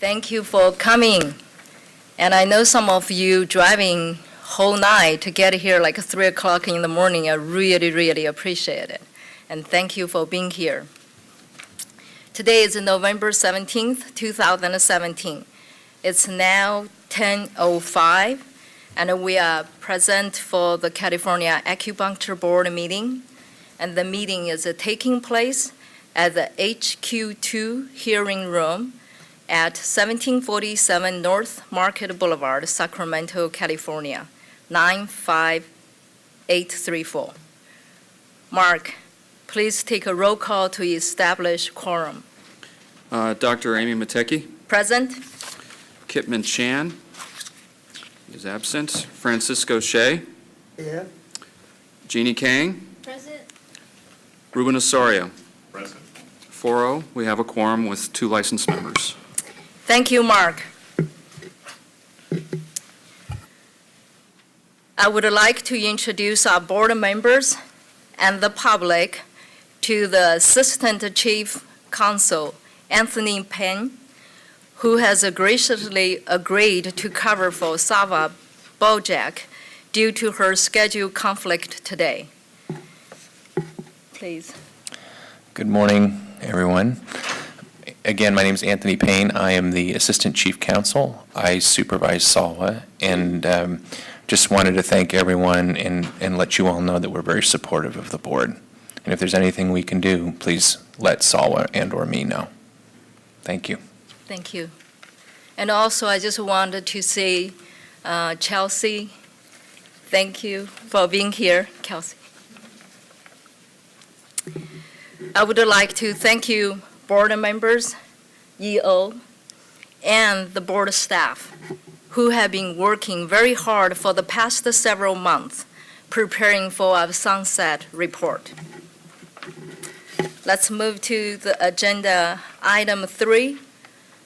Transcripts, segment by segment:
Thank you for coming. And I know some of you driving whole night to get here like 3 o'clock in the morning. I really, really appreciate it. And thank you for being here. Today is November 17th, 2017. It's now 10:05, and we are present for the California Acupuncture Board meeting. And the meeting is taking place at the HQ2 hearing room at 1747 North Market Boulevard, Sacramento, California, 95834. Mark, please take a roll call to establish quorum. Dr. Amy Matecki. Present. Kipman Chan is absent. Francisco Shea. Here. Jeannie Kang. Present. Ruben Osorio. Present. 4-0. We have a quorum with 2 licensed members. Thank you, Mark. I would like to introduce our board members and the public to the Assistant Chief Counsel, Anthony Payne, who has graciously agreed to cover for Sava Bojak due to her schedule conflict today. Please. Good morning, everyone. Again, my name is Anthony Payne. I am the Assistant Chief Counsel. I supervise SALWA, and just wanted to thank everyone and let you all know that we're very supportive of the board. And if there's anything we can do, please let SALWA and or me know. Thank you. Thank you. And also, I just wanted to say, Chelsea, thank you for being here, Kelsey. I would like to thank you, board members, EO, and the board staff, who have been working very hard for the past several months preparing for our sunset report. Let's move to the agenda item 3,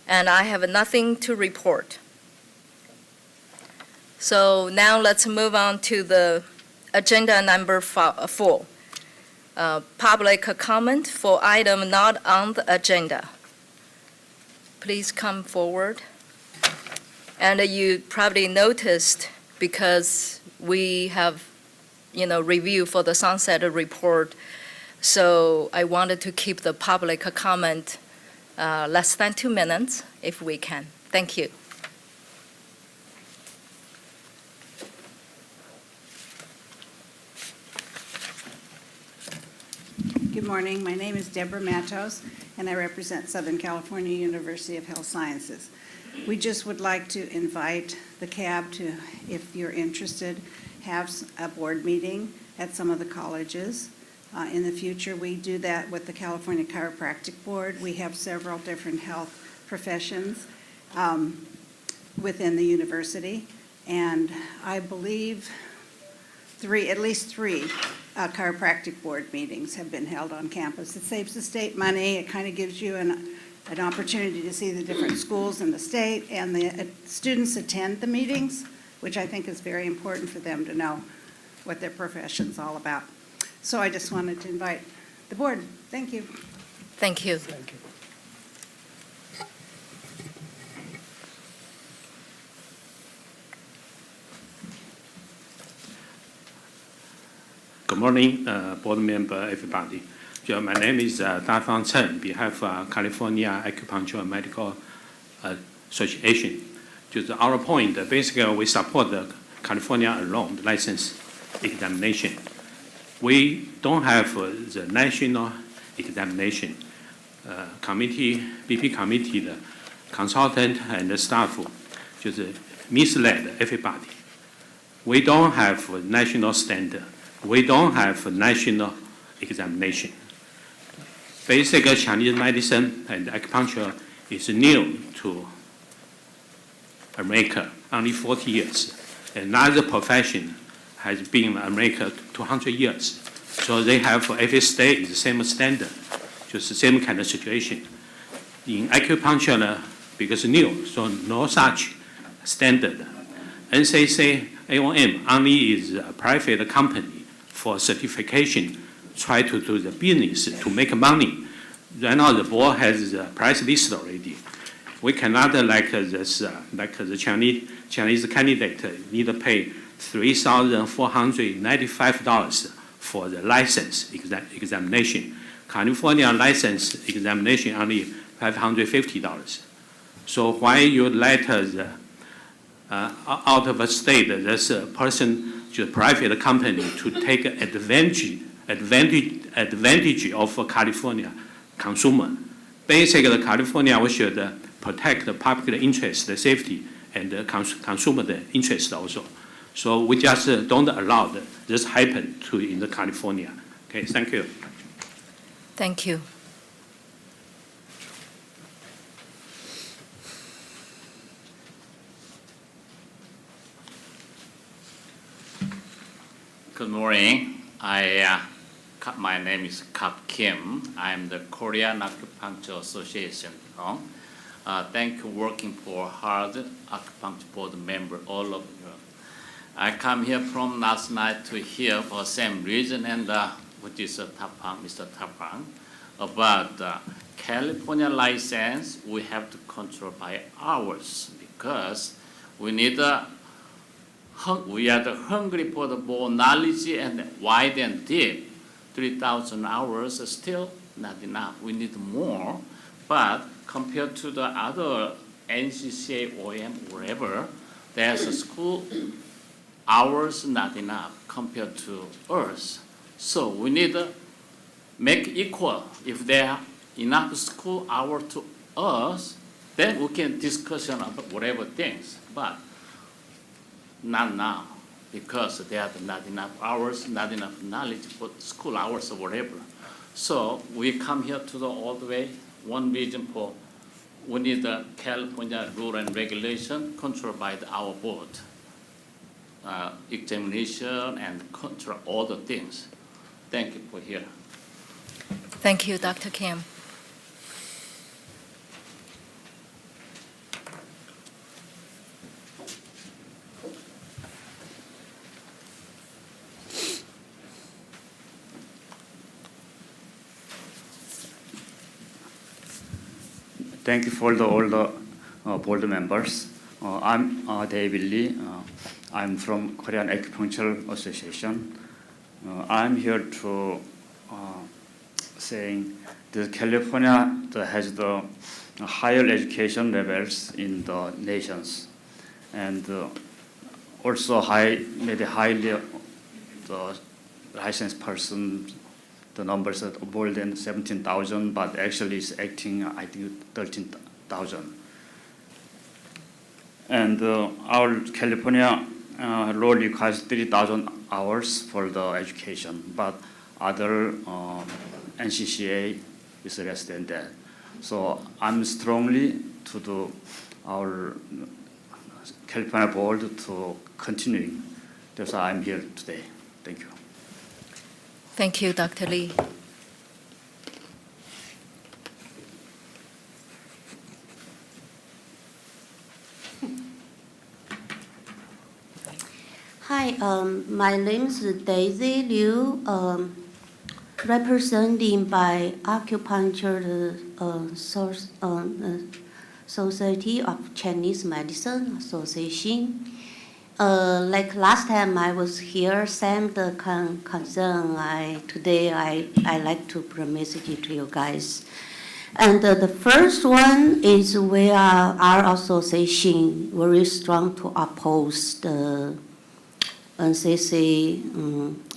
and I have nothing to report. So now let's move on to the agenda number 4. Public comment for item not on the agenda. Please come forward. And you probably noticed, because we have, review for the sunset report, so I wanted to keep the public comment less than 2 minutes if we can. Thank you. Good morning. My name is Deborah Matos, and I represent Southern California University of Health Sciences. We just would like to invite the CAB to, if you're interested, have a board meeting at some of the colleges. In the future, we do that with the California Chiropractic Board. We have several different health professions within the university, and I believe at least three chiropractic board meetings have been held on campus. It saves the state money. It kind of gives you an opportunity to see the different schools in the state, and the students attend the meetings, which I think is very important for them to know what their profession's all about. So I just wanted to invite the board. Thank you. Thank you. Thank you. Good morning, board member, everybody. My name is Dafang Chen, on behalf of California Acupuncture Medical Association. Just our point, basically we support the California alone license examination. We don't have the national examination committee, BP committee, the consultant and the staff just misled everybody. We don't have a national standard. We don't have a national examination. Basic Chinese medicine and acupuncture is new to America, only 40 years. Another profession has been in America 200 years. So they have, every state is the same standard, just the same kind of situation. In acupuncture, because new, so no such standard. NCC AOM only is a private company for certification, try to do the business to make money. Right now the board has the price list already. We cannot like this, like the Chinese candidate need to pay $3,495 for the license examination. California license examination only $550. So why you let the out of a state this person, the private company, to take advantage of California consumer? Basically, California we should protect the public interest, the safety, and the consumer interest also. So we just don't allow this happen in the California. Okay, thank you. Thank you. Good morning. My name is Kap Kim. I'm the Korean Acupuncture Association. Thank you working for hard acupuncture board member, all of you. I come here from last night to hear for same reason, and which is Mr. Tapang, about California license. We have to control by hours because we need we are hungry for the more knowledge and wide and deep. 3,000 hours is still not enough. We need more, but compared to the other NCCA, OM, wherever, there's a school hours not enough compared to us. So we need to make equal. If there are enough school hours to us, then we can discuss about whatever things. But not now, because there are not enough hours, not enough knowledge for school hours or whatever. So we come here to the all the way. One reason for we need the California rule and regulation controlled by our board. Examination and control all the things. Thank you for here. Thank you, Dr. Kim. Thank you for all the board members. I'm David Lee. I'm from Korean Acupuncture Association. I'm here to saying that California has the higher education levels in the nations, and also maybe highly the licensed person. The numbers are more than 17,000, but actually it's acting, I think, 13,000. And our California law requires 3,000 hours for the education, but other NCCA is less than that. So I'm strongly to our California board to continuing. That's why I'm here today. Thank you. Thank you, Dr. Lee. Hi, my name is Daisy Liu, representing by Acupuncture Society of Chinese Medicine Association. Like last time I was here, same the concern. Today I like to bring message to you guys. And the first one is we are our association very strong to oppose the NCC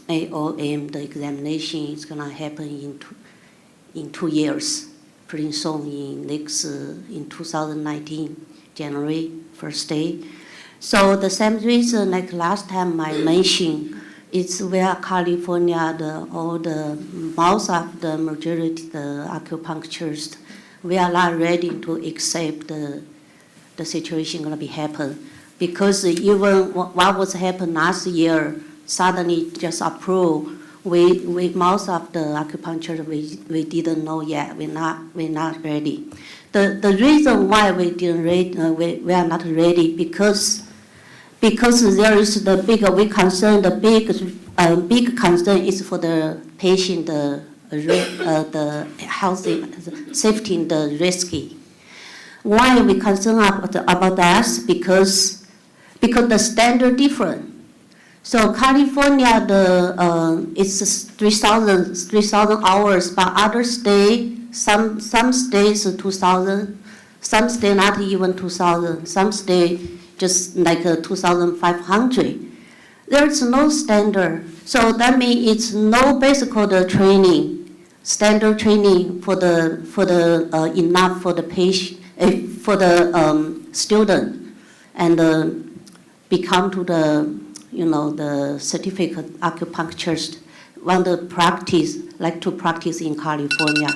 AOM. The examination is gonna happen in 2 years, pretty soon in 2019 January 1st day. So the same reason like last time I mentioned, it's where California, most of the majority, the acupuncturists, we are not ready to accept the situation gonna be happen. Because even what was happened last year, suddenly just approved, we most of the acupuncture we didn't know yet, we're not ready. The reason why we didn't ready, we are not ready because there is the big concern is for the patient, the health, safety, the risky. Why are we concerned about that? Because the standard different. So California, it's 3,000 hours, but other state, some states 2,000, some state not even 2,000, some state just like 2,500. There's no standard, so that means it's no basically the training, standard training for the enough for the patient, for the student, and become to the the certificate acupuncturist want to practice, like to practice in California.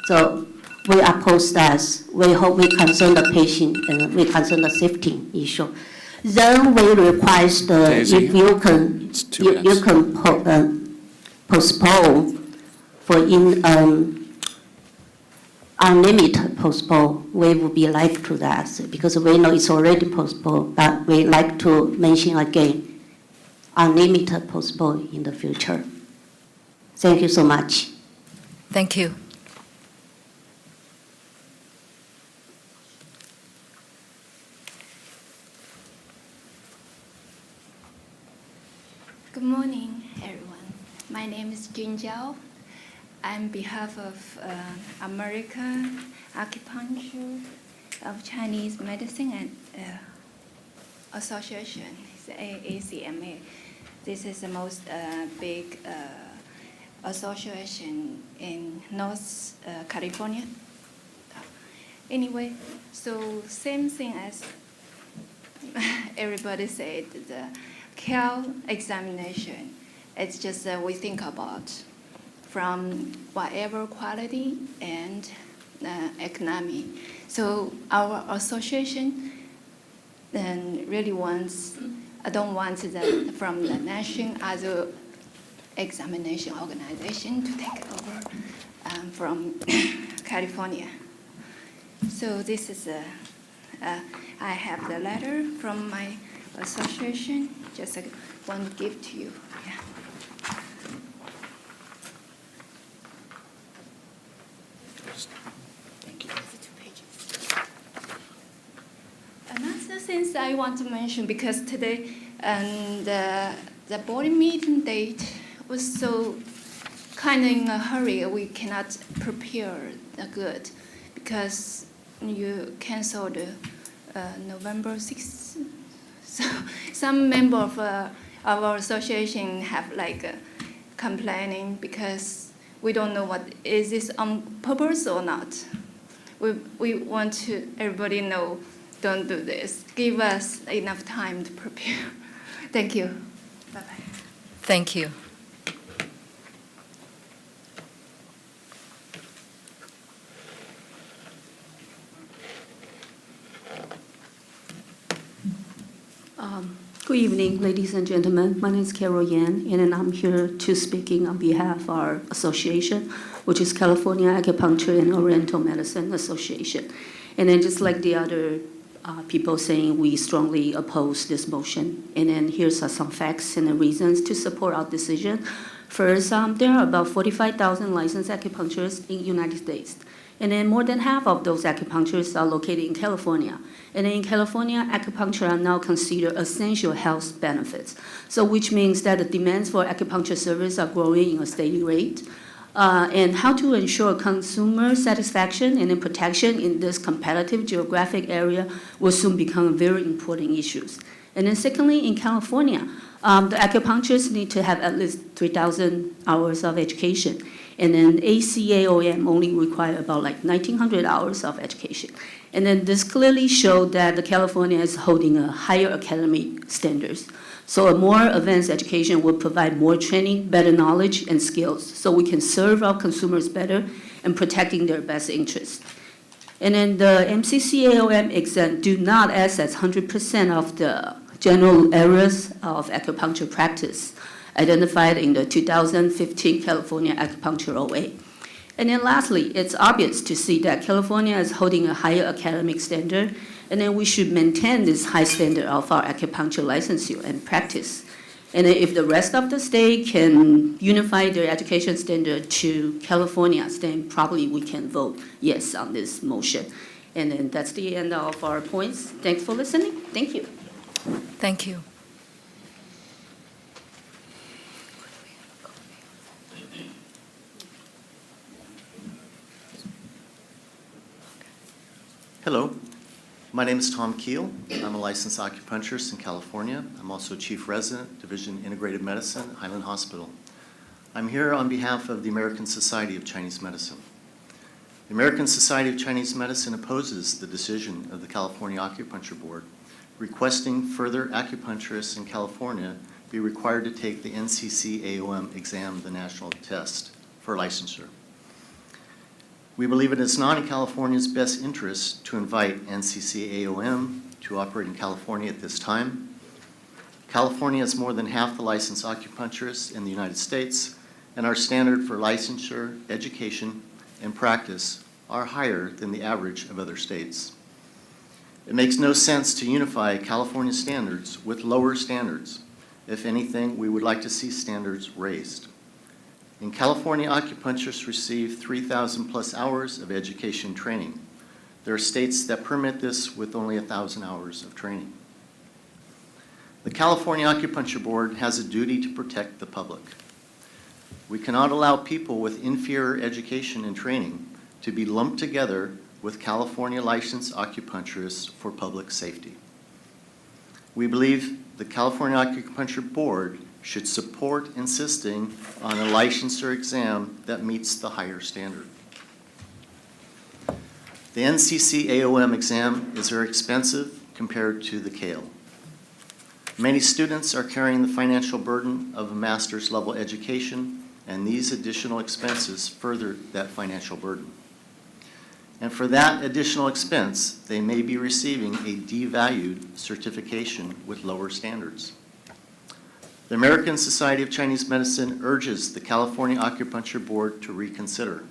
So we oppose that. We hope we concern the patient and we concern the safety issue. Then we request Daisy, if you can, it's 2 you minutes. can postpone for unlimited postpone. We would be like to that because we know it's already postponed, but we like to mention again, unlimited postpone in the future. Thank you so much. Thank you. Good morning, everyone. My name is Jun Jiao. I'm on behalf of American Acupuncture of Chinese Medicine and Association, it's AACMA. This is the most big association in North California. Anyway, so same thing as everybody said, the CAL examination, it's just we think about from whatever quality and economy. So our association really wants, I don't want them from the national other examination organization to take over from California. So this is I have the letter from my association, just want to give to you. Yeah. Thank you. Another thing I want to mention, because today the board meeting date was so kind of in a hurry, we cannot prepare good because you canceled November 6th. So some member of our association have complaining because we don't know what is this on purpose or not. We want to everybody know, don't do this. Give us enough time to prepare. Thank you. Bye-bye. Thank you. Good evening, ladies and gentlemen. My name is Carol Yan, and I'm here to speaking on behalf of our association, which is California Acupuncture and Oriental Medicine Association. And then just like the other people saying, we strongly oppose this motion. And then here's some facts and the reasons to support our decision. First, there are about 45,000 licensed acupuncturists in the United States. And then more than half of those acupuncturists are located in California. And in California, acupuncture are now considered essential health benefits. So which means that the demands for acupuncture service are growing in a steady rate. And how to ensure consumer satisfaction and protection in this competitive geographic area will soon become very important issues. And then secondly, in California, the acupuncturists need to have at least 3,000 hours of education. And then ACAOM only require about 1,900 hours of education. And then this clearly showed that the California is holding a higher academic standards. So a more advanced education will provide more training, better knowledge, and skills, so we can serve our consumers better and protecting their best interests. And then the MCCAOM exam do not assess 100% of the general areas of acupuncture practice identified in the 2015 California Acupuncture OA. And then lastly, it's obvious to see that California is holding a higher academic standard, and then we should maintain this high standard of our acupuncture licensure and practice. And then if the rest of the state can unify their education standard to California's, then probably we can vote yes on this motion. And then that's the end of our points. Thanks for listening. Thank you. Thank you. Hello, my name is Tom Keel. I'm a licensed acupuncturist in California. I'm also Chief Resident, Division Integrative Medicine, Highland Hospital. I'm here on behalf of the American Society of Chinese Medicine. The American Society of Chinese Medicine opposes the decision of the California Acupuncture Board requesting further acupuncturists in California be required to take the NCC-AOM exam, the national test, for licensure. We believe it is not in California's best interest to invite NCC-AOM to operate in California at this time. California has more than half the licensed acupuncturists in the United States, and our standard for licensure, education, and practice are higher than the average of other states. It makes no sense to unify California standards with lower standards. If anything, we would like to see standards raised. In California, acupuncturists receive 3,000 plus hours of education training. There are states that permit this with only 1,000 hours of training. The California Acupuncture Board has a duty to protect the public. We cannot allow people with inferior education and training to be lumped together with California licensed acupuncturists for public safety. We believe the California Acupuncture Board should support insisting on a licensure exam that meets the higher standard. The NCC-AOM exam is very expensive compared to the CALE. Many students are carrying the financial burden of a master's level education, and these additional expenses further that financial burden. And for that additional expense, they may be receiving a devalued certification with lower standards. The American Society of Chinese Medicine urges the California Acupuncture Board to reconsider.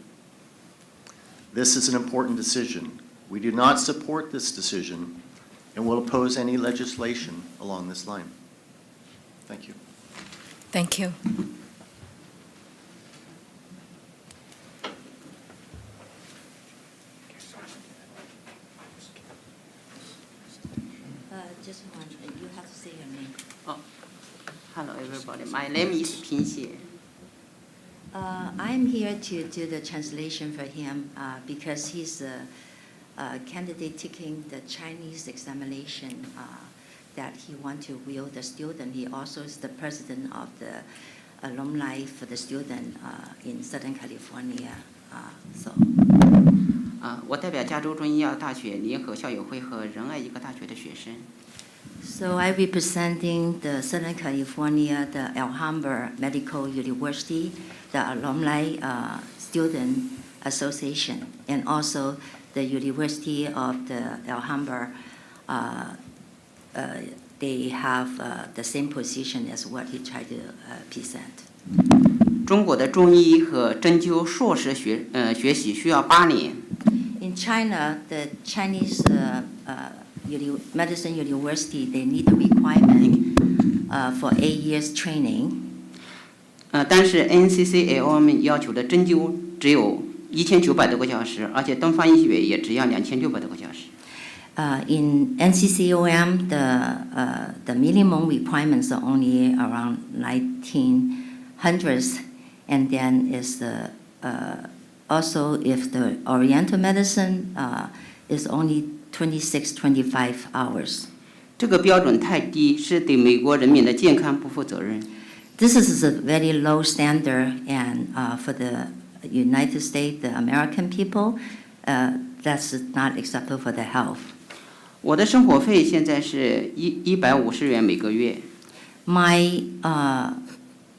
This is an important decision. We do not support this decision and will oppose any legislation along this line. Thank you. Thank you. Just one, you have to say your name. Hello, everybody. My name is Pin Xie. I'm here to do the translation for him because he's a candidate taking the Chinese examination that he wants to will the student. He also is the president of the alumni for the student in Southern California. 我代表加州中医药大学联合校友会和仁爱医科大学的学生。So I representing the Southern California, the Alhambra Medical University, the Alumni Student Association, and also the University of the Alhambra. They have the same position as what he tried to present. 中国的中医和针灸硕士学习需要8年。In China, the Chinese medicine university, they need a requirement for 8 years training. 但是 NCC-AOM 要求的针灸只有1900多个小时，而且东方医学也只要2600多个小时。In NCCOM, the minimum requirements are only around 1900s, and then is also if the Oriental medicine is only 26-25 hours. 这个标准太低，是对美国人民的健康不负责任。This is a very low standard, and for the United States, the American people, that's not acceptable for the health. 我的生活费现在是150元每个月。My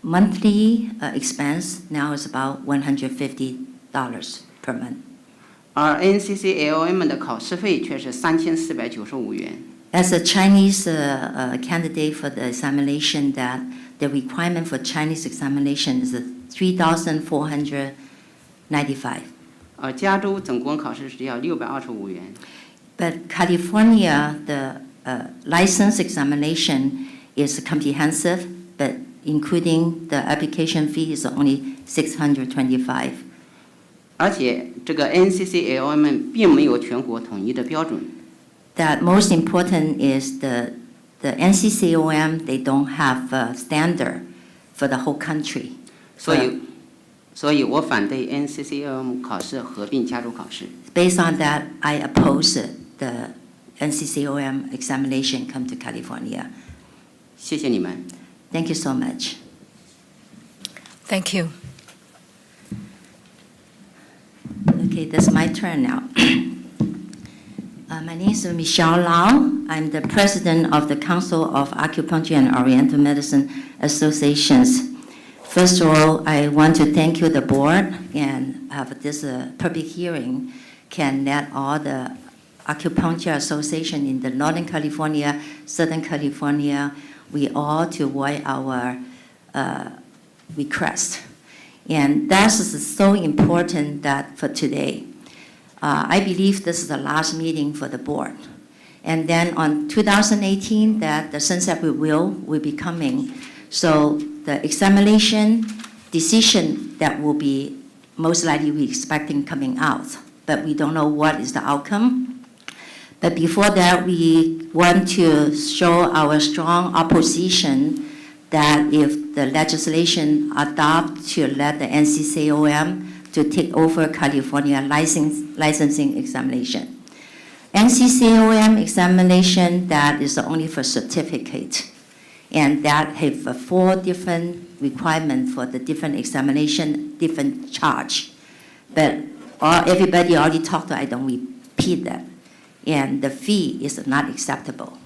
monthly expense now is about $150 per month. 而 NCC-AOM 的考试费却是3495元。As a Chinese candidate for the examination, that the requirement for Chinese examination is $3,495. 加州总共考试只要625元。But California, the license examination is comprehensive, but including the application fee is only $625. 而且这个 NCCAOM 并没有全国统一的标准。 That most important is the NCCOM, they don't have a standard for the whole country. 所以我反对 NCCAOM 考试合并加入考试。 Based on that, I oppose the NCCOM examination come to California. 谢谢你们。 Thank you so much. Thank you. Okay, that's my turn now. My name is Michelle Lau. I'm the president of the Council of Acupuncture and Oriental Medicine Associations. First of all, I want to thank you, the board, and have this public hearing can let all the acupuncture association in the Northern California, Southern California, we all to voice our request. And that is so important that for today. I believe this is the last meeting for the board. And then on 2018, that the Sunset Review will be coming. So the examination decision that will be most likely we expecting coming out, but we don't know what is the outcome. But before that, we want to show our strong opposition that if the legislation adopt to let the NCCOM to take over California licensing examination. NCCOM examination, that is only for certificate, and that have 4 different requirements for the different examination, different charge. But everybody already talked to, I don't repeat that. And the fee is not acceptable.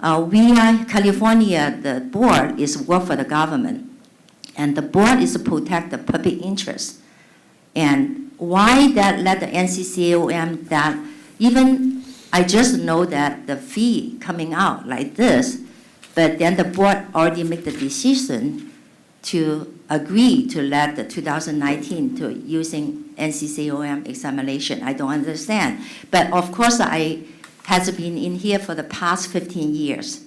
We are California, the board is work for the government, and the board is to protect the public interest. And why that let the NCCOM that even I just know that the fee coming out like this, but then the board already made the decision to agree to let the 2019 to using NCCOM examination. I don't understand. But of course, I has been in here for the past 15 years.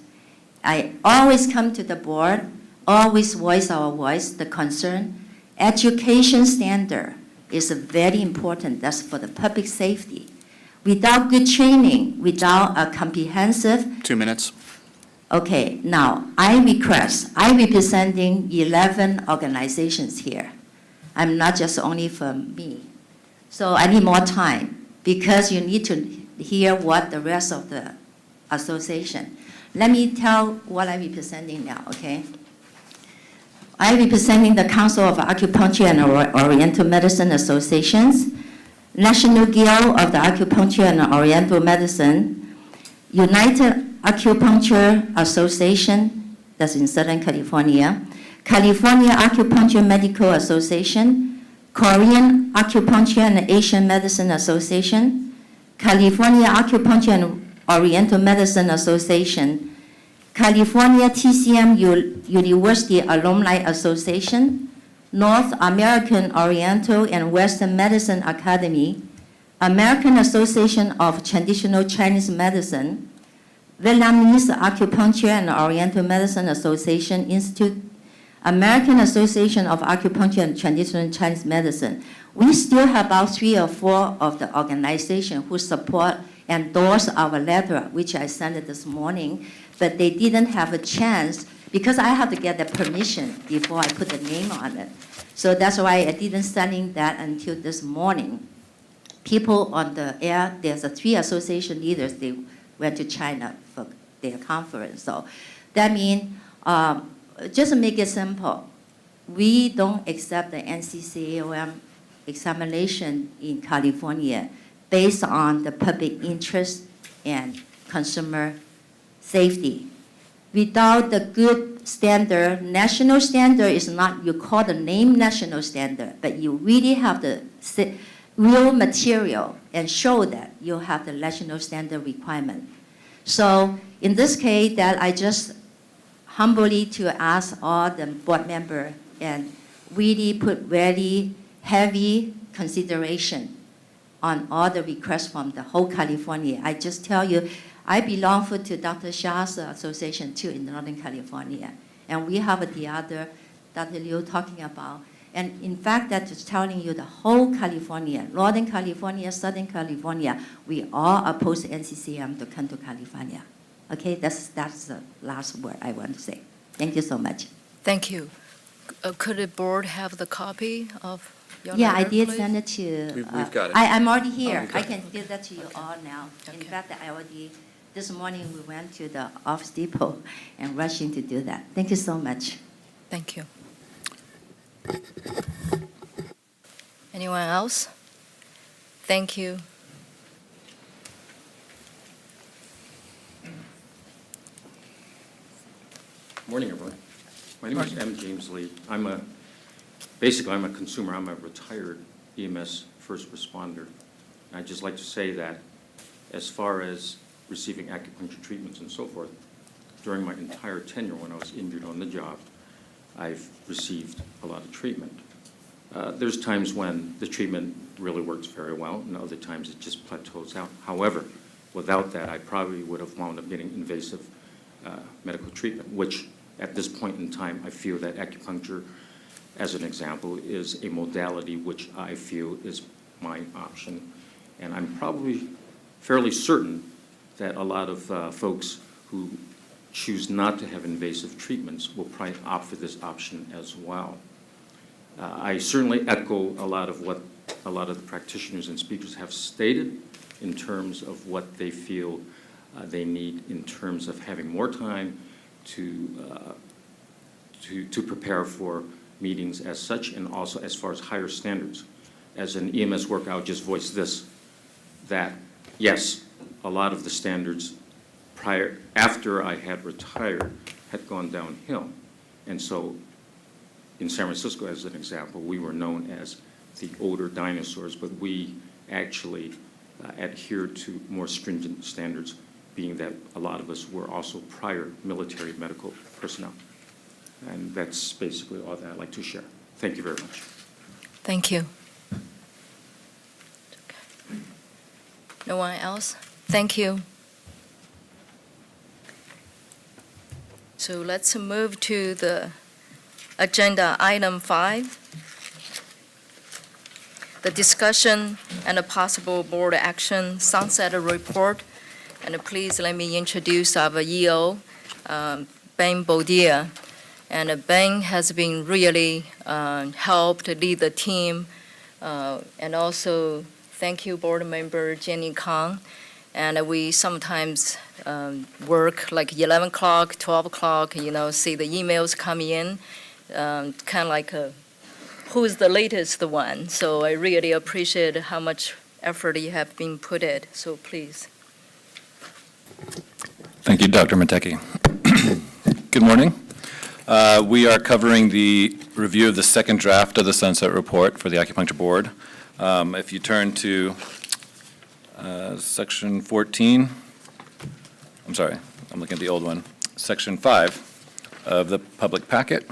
I always come to the board, always voice our voice, the concern. Education standard is very important. That's for the public safety. Without good training, without a comprehensive. 2 minutes. Okay, now I'm representing 11 organizations here. I'm not just only for me. So I need more time because you need to hear what the rest of the association. Let me tell what I'm representing now, okay? I'm representing the Council of Acupuncture and Oriental Medicine Associations, National Guild of the Acupuncture and Oriental Medicine, United Acupuncture Association, that's in Southern California, California Acupuncture Medical Association, Korean Acupuncture and Asian Medicine Association, California Acupuncture and Oriental Medicine Association, California TCM University Alumni Association, North American Oriental and Western Medicine Academy, American Association of Traditional Chinese Medicine, Vietnamese Acupuncture and Oriental Medicine Association Institute, American Association of Acupuncture and Traditional Chinese Medicine. We still have about 3 or 4 of the organizations who support and endorse our letter, which I sent it this morning, but they didn't have a chance because I have to get the permission before I put the name on it. So that's why I didn't send that until this morning. People on the air, there's 3 association leaders, they went to China for their conference. So that means, just to make it simple, we don't accept the NCCAOM examination in California based on the public interest and consumer safety. Without the good standard, national standard is not, you call the name national standard, but you really have the real material and show that you have the national standard requirement. So in this case, that I just humbly to ask all the board members and really put very heavy consideration on all the requests from the whole California. I just tell you, I belong to Dr. Sha's association too in Northern California. And we have the other, Dr. Liu talking about, And in fact, that is telling you the whole California, Northern California, Southern California, we all oppose NCCM to come to California. Okay, that's the last word I want to say. Thank you so much. Thank you. Could the board have the copy of your Yeah, I letter, did please? send it to. We've got it. I'm already here. we've I got can give that to you all now. In Okay. fact, I already, this morning we went to the Office Depot and rushing to do that. Thank you so much. Thank you. Anyone else? Thank you. Morning, everyone. My name is M. James Lee. Basically, I'm a consumer. I'm a retired EMS first responder. And I'd just like to say that as far as receiving acupuncture treatments and so forth, during my entire tenure when I was injured on the job, I've received a lot of treatment. There's times when the treatment really works very well, and other times it just plateaus out. However, without that, I probably would have wound up getting invasive medical treatment, which at this point in time, I feel that acupuncture, as an example, is a modality which I feel is my option. And I'm probably fairly certain that a lot of folks who choose not to have invasive treatments will probably opt for this option as well. I certainly echo a lot of what a lot of the practitioners and speakers have stated in terms of what they feel they need in terms of having more time to prepare for meetings as such, and also as far as higher standards. As an EMS worker, I'll just voice this, that yes, a lot of the standards after I had retired had gone downhill. And so in San Francisco, as an example, we were known as the older dinosaurs, but we actually adhered to more stringent standards, being that a lot of us were also prior military medical personnel. And that's basically all that I'd like to share. Thank you very much. Thank you. No one else? Thank you. So let's move to the agenda item 5. The discussion and a possible board action sunset report. And please let me introduce our EO, Ben Boudier. And Ben has been really helped lead the team. And also, thank you, board member Jenny Kang. And we sometimes work like 11 o'clock, 12 o'clock, see the emails come in, kind of like who's the latest one. So I really appreciate how much effort you have been put in. So please. Thank you, Dr. Matecki. Good morning. We are covering the review of the second draft of the Sunset Report for the Acupuncture Board. If you turn to Section 14, I'm sorry, I'm looking at the old one, Section 5 of the public packet,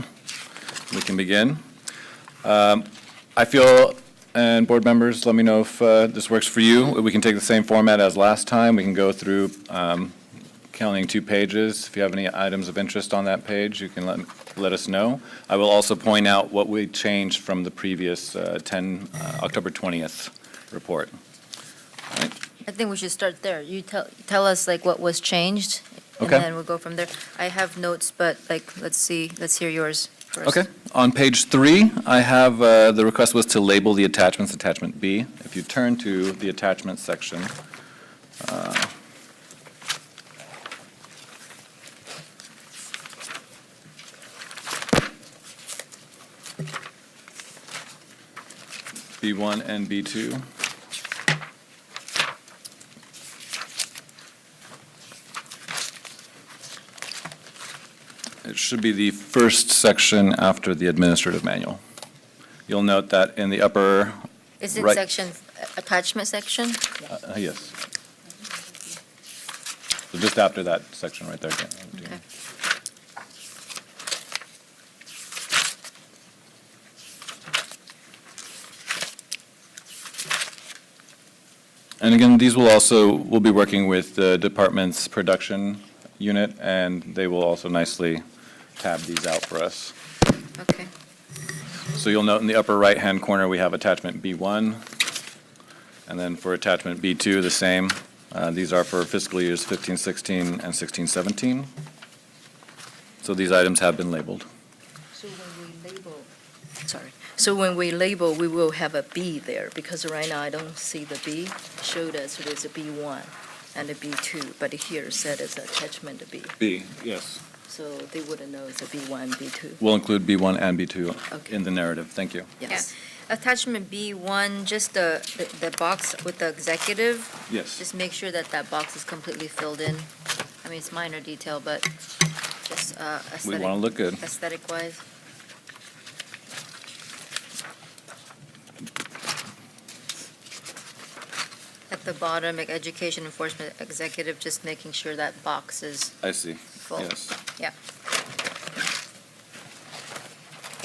we can begin. I feel, and board members, let me know if this works for you. We can take the same format as last time. We can go through counting 2 pages. If you have any items of interest on that page, you can let us know. I will also point out what we changed from the previous October 20th report. All right. I think we should start there. You tell us like what was changed, and Okay. then we'll go from there. I have notes, but like let's hear yours first. Okay. On page 3, I have the request was to label the attachments attachment B. If you turn to the attachment section, B1 and B2. It should be the first section after the administrative manual. You'll note that in the upper Is it right. attachment section? Yes. So just after that section right there. Okay. And again, we'll be working with the department's production unit, and they will also nicely tab these out for us. Okay. So you'll note in the upper right-hand corner, we have attachment B1. And then for attachment B2, the same. These are for fiscal years 15-16 and 16-17. So these items have been labeled. So when we label, we will have a B there, because right now I don't see the B. Showed us there's a B1 and a B2, but here said it's attachment B. B, yes. So they wouldn't know it's a B1, B2. We'll include B1 and B2 Okay. in the narrative. Thank you. Yes. Attachment B1, just the box with the executive, Yes. just make sure that that box is completely filled in. I mean, it's minor detail, but just We want to look good. aesthetic-wise. At the bottom, like education enforcement executive, just making sure that box is I see. full. Yes. Yeah.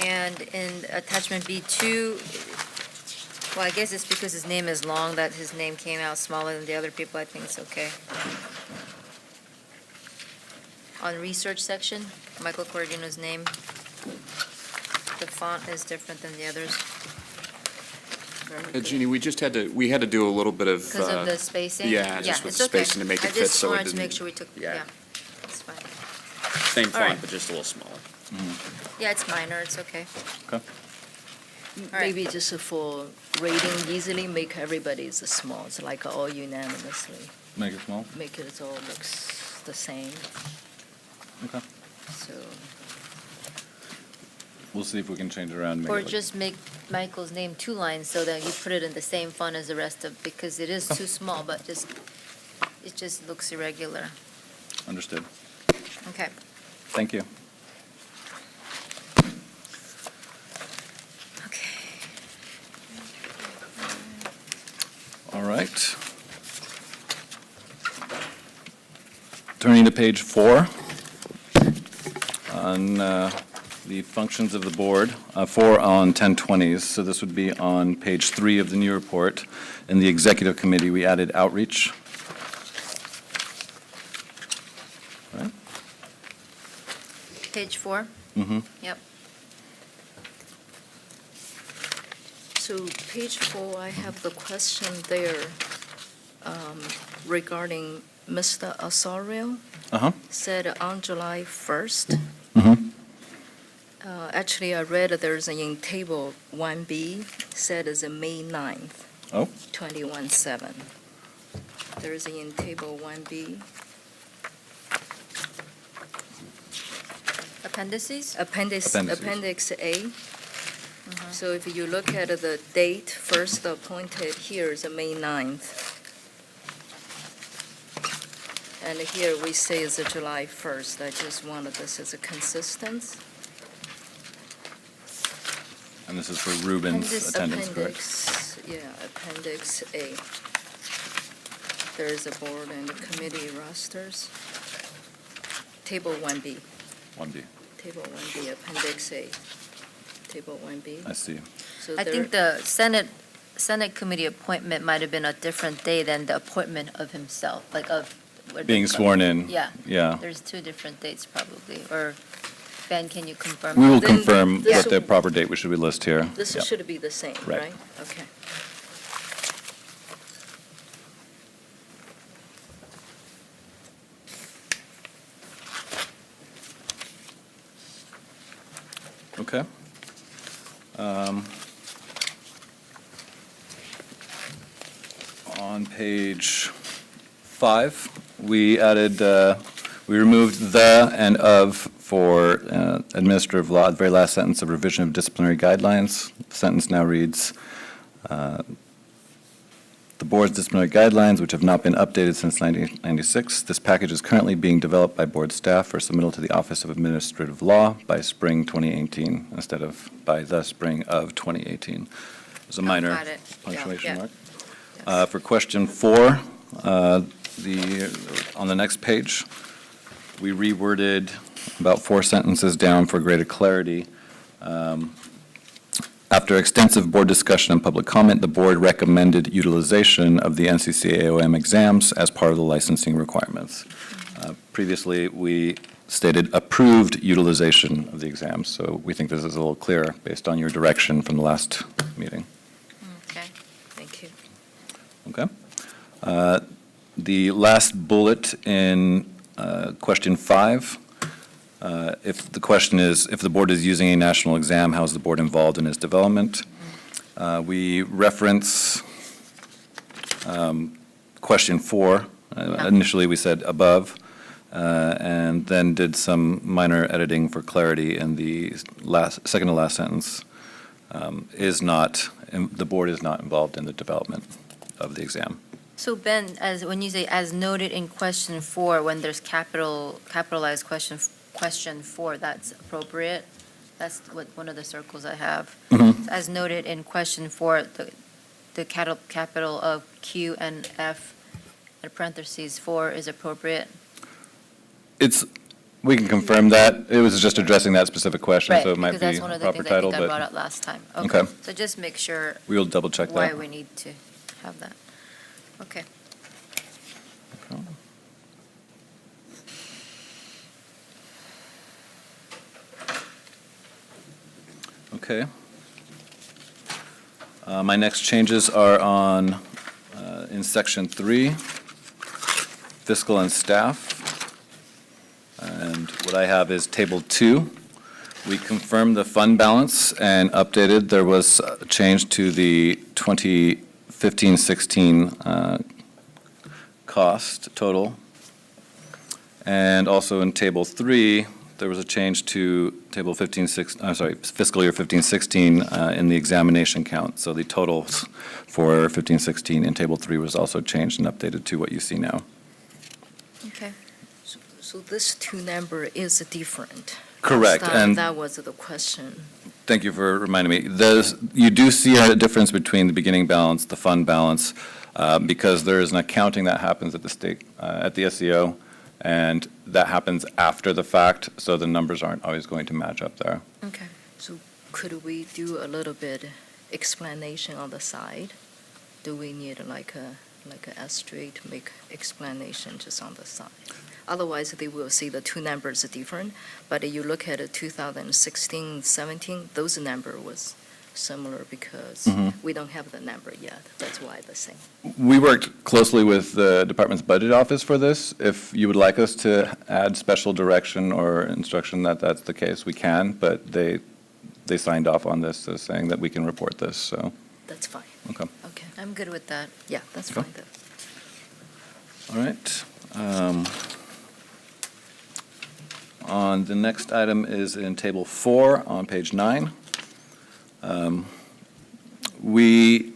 And in attachment B2, well, I guess it's because his name is long that his name came out smaller than the other people. I think it's okay. On research section, Michael Cordino's name, the font is different than the others. Jeannie, we had to do a little bit of. Because of the spacing? Yeah, just with it's the okay. spacing to make it fit so it I just wanted to make didn't. sure we took, Yeah. yeah, it's fine. Same All right. font, but just a little smaller. Yeah, it's minor, it's okay. Okay. right. Maybe just for rating easily, make everybody's small. It's like all unanimously. Make it small? Make it all looks the same. Okay. So, We'll see if we can change it around. and make Or it look- just make Michael's name 2 lines so that you put it in the same font as the rest of, because it is too small, but it just looks irregular. Understood. Okay. Thank you. Okay. All right. Turning to page 4 on the functions of the board, 4 on 1020s. So this would be on page 3 of the new report. In the executive committee, we added outreach. Right? Page 4? Mm-hmm. Yep. so page 4, I have the question there regarding Mr. Osorio. Uh-huh. Said on July 1st. Mm-hmm. Actually, I read that there's in table 1B, said it's a May 9th, Oh, 21/7. There's in table 1B. Appendices? Appendices. Appendix A. So if you look at the date first appointed, here is a May 9th. And here we say it's a July 1st. I just wanted this as a consistent. and this is for Ruben's attendance, correct? Appendix A. There is a board and committee rosters. Table 1B, 1B. Table 1B, Appendix A. Table 1B. I see. So I there- think the Senate committee appointment might have been a different day than the appointment of himself, like of. Being sworn in. Yeah. Yeah. There's 2 different dates probably, or Ben, can you confirm? We will Then confirm this what the will- proper date we should we list here. This Yep. should be the same, Right. right? Okay. Okay. On page 5, we added, we removed the and of for administrative law, the very last sentence of revision of disciplinary guidelines. The sentence now reads, the board's disciplinary guidelines, which have not been updated since 1996. This package is currently being developed by board staff for submittal to the Office of Administrative Law by spring 2018 instead of by the spring of 2018. There's a minor got it. punctuation Yeah. mark. For question 4, on the next page, we reworded about 4 sentences down for greater clarity. After extensive board discussion and public comment, the board recommended utilization of the NCCAOM exams as part of the licensing requirements. Previously, we stated approved utilization of the exam. So we think this is a little clearer based on your direction from the last meeting. Okay, thank you. Okay. The last bullet in question 5, if the question is, if the board is using a national exam, how is the board involved in its development? We reference question 4. Initially, we said above, and then did some minor editing for clarity in the second to last sentence. The board is not involved in the development of the exam. So Ben, when you say as noted in question 4, when there's capitalized question 4, that's appropriate? That's one of the circles I have. Mhm. As noted in question 4, the capital of Q and F, in parentheses 4 is appropriate? We can confirm that. It was just addressing that specific question, so it might Because be that's a one of the proper things I title, think I brought but up last time. Okay. So just make sure we will double check why that. we need to have that. Okay. Okay. My next changes are in section 3, fiscal and staff. And what I have is table 2. We confirmed the fund balance and updated. There was a change to the 2015-16 cost total. And also in table 3, there was a change to table fiscal year 15-16 in the examination count. So the totals for 15-16 in table 3 was also changed and updated to what you see now. Okay. So this 2 number is different. Correct. And That was the question. thank you for reminding me. You do see a difference between the beginning balance, the fund balance, because there is an accounting that happens at the state, at the SEO, and that happens after the fact, so the numbers aren't always going to match up there. Okay. So could we do a little bit explanation on the side? Do we need like a asterisk to make explanation just on the side? Otherwise, they will see the 2 numbers are different. But you look at 2016-17, those number was similar because we don't have the number yet. That's why the same. We worked closely with the department's budget office for this. If you would like us to add special direction or instruction that that's the case, we can, but they signed off on this as saying that we can report this, so. That's fine. Okay. Okay, I'm good with that. Yeah, that's Okay. fine then. All right. On the next item is in table 4 on page 9. We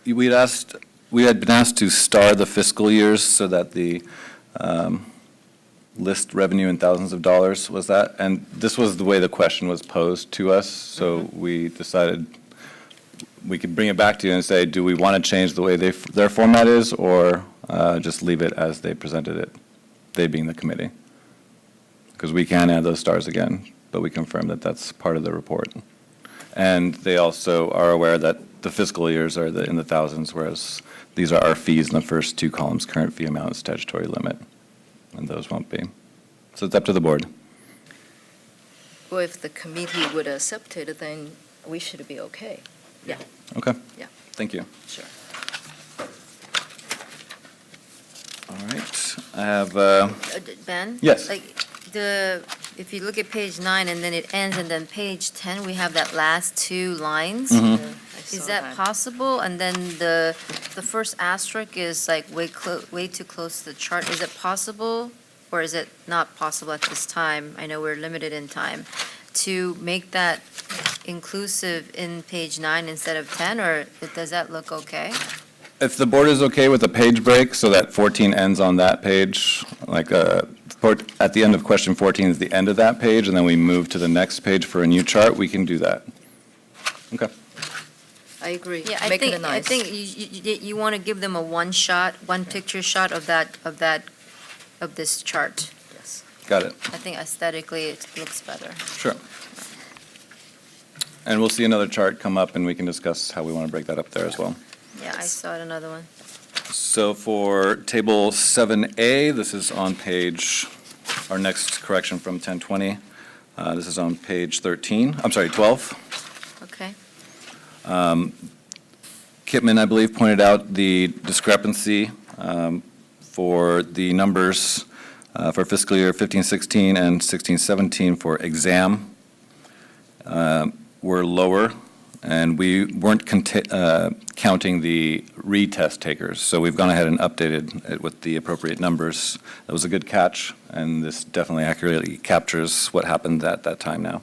had been asked to star the fiscal years so that the list revenue in thousands of dollars was that, and this was the way the question was posed to us, so we decided we could bring it back to you and say, do we want to change the way their format is, or just leave it as they presented it, they being the committee? Because we can add those stars again, but we confirm that that's part of the report. And they also are aware that the fiscal years are in the thousands, whereas these are our fees in the first 2 columns, current fee amount, statutory limit, and those won't be. So it's up to the board. Well, if the committee would accept it, then we should be okay. Yeah. Okay. Yeah. Thank you. Sure. All right. I have, Ben? Yes. If you look at page 9 and then it ends, and then page 10, we have that last 2 lines. Mhm. Is that possible? And then the first asterisk is like way too close to the chart. Is it possible, or is it not possible at this time? I know we're limited in time, to make that inclusive in page 9 instead of 10, or does that look okay? if the board is okay with a page break, so that 14 ends on that page, like at the end of question 14 is the end of that page, and then we move to the next page for a new chart, we can do that. Okay. I agree. Yeah, I Make it think, nice. I think you want to give them a one picture shot of this chart. Yes. Got it. I think aesthetically it looks better. Sure. And we'll see another chart come up, and we can discuss how we want to break that up there as well. Yeah, I saw it, another one. So for table 7A, this is on page our next correction from 1020. This is on page 13, I'm sorry, 12. Okay. Kipman, I believe, pointed out the discrepancy for the numbers for fiscal year 15-16 and 16-17 for exam were lower, and we weren't counting the retest takers. So we've gone ahead and updated it with the appropriate numbers. That was a good catch, and this definitely accurately captures what happened at that time now.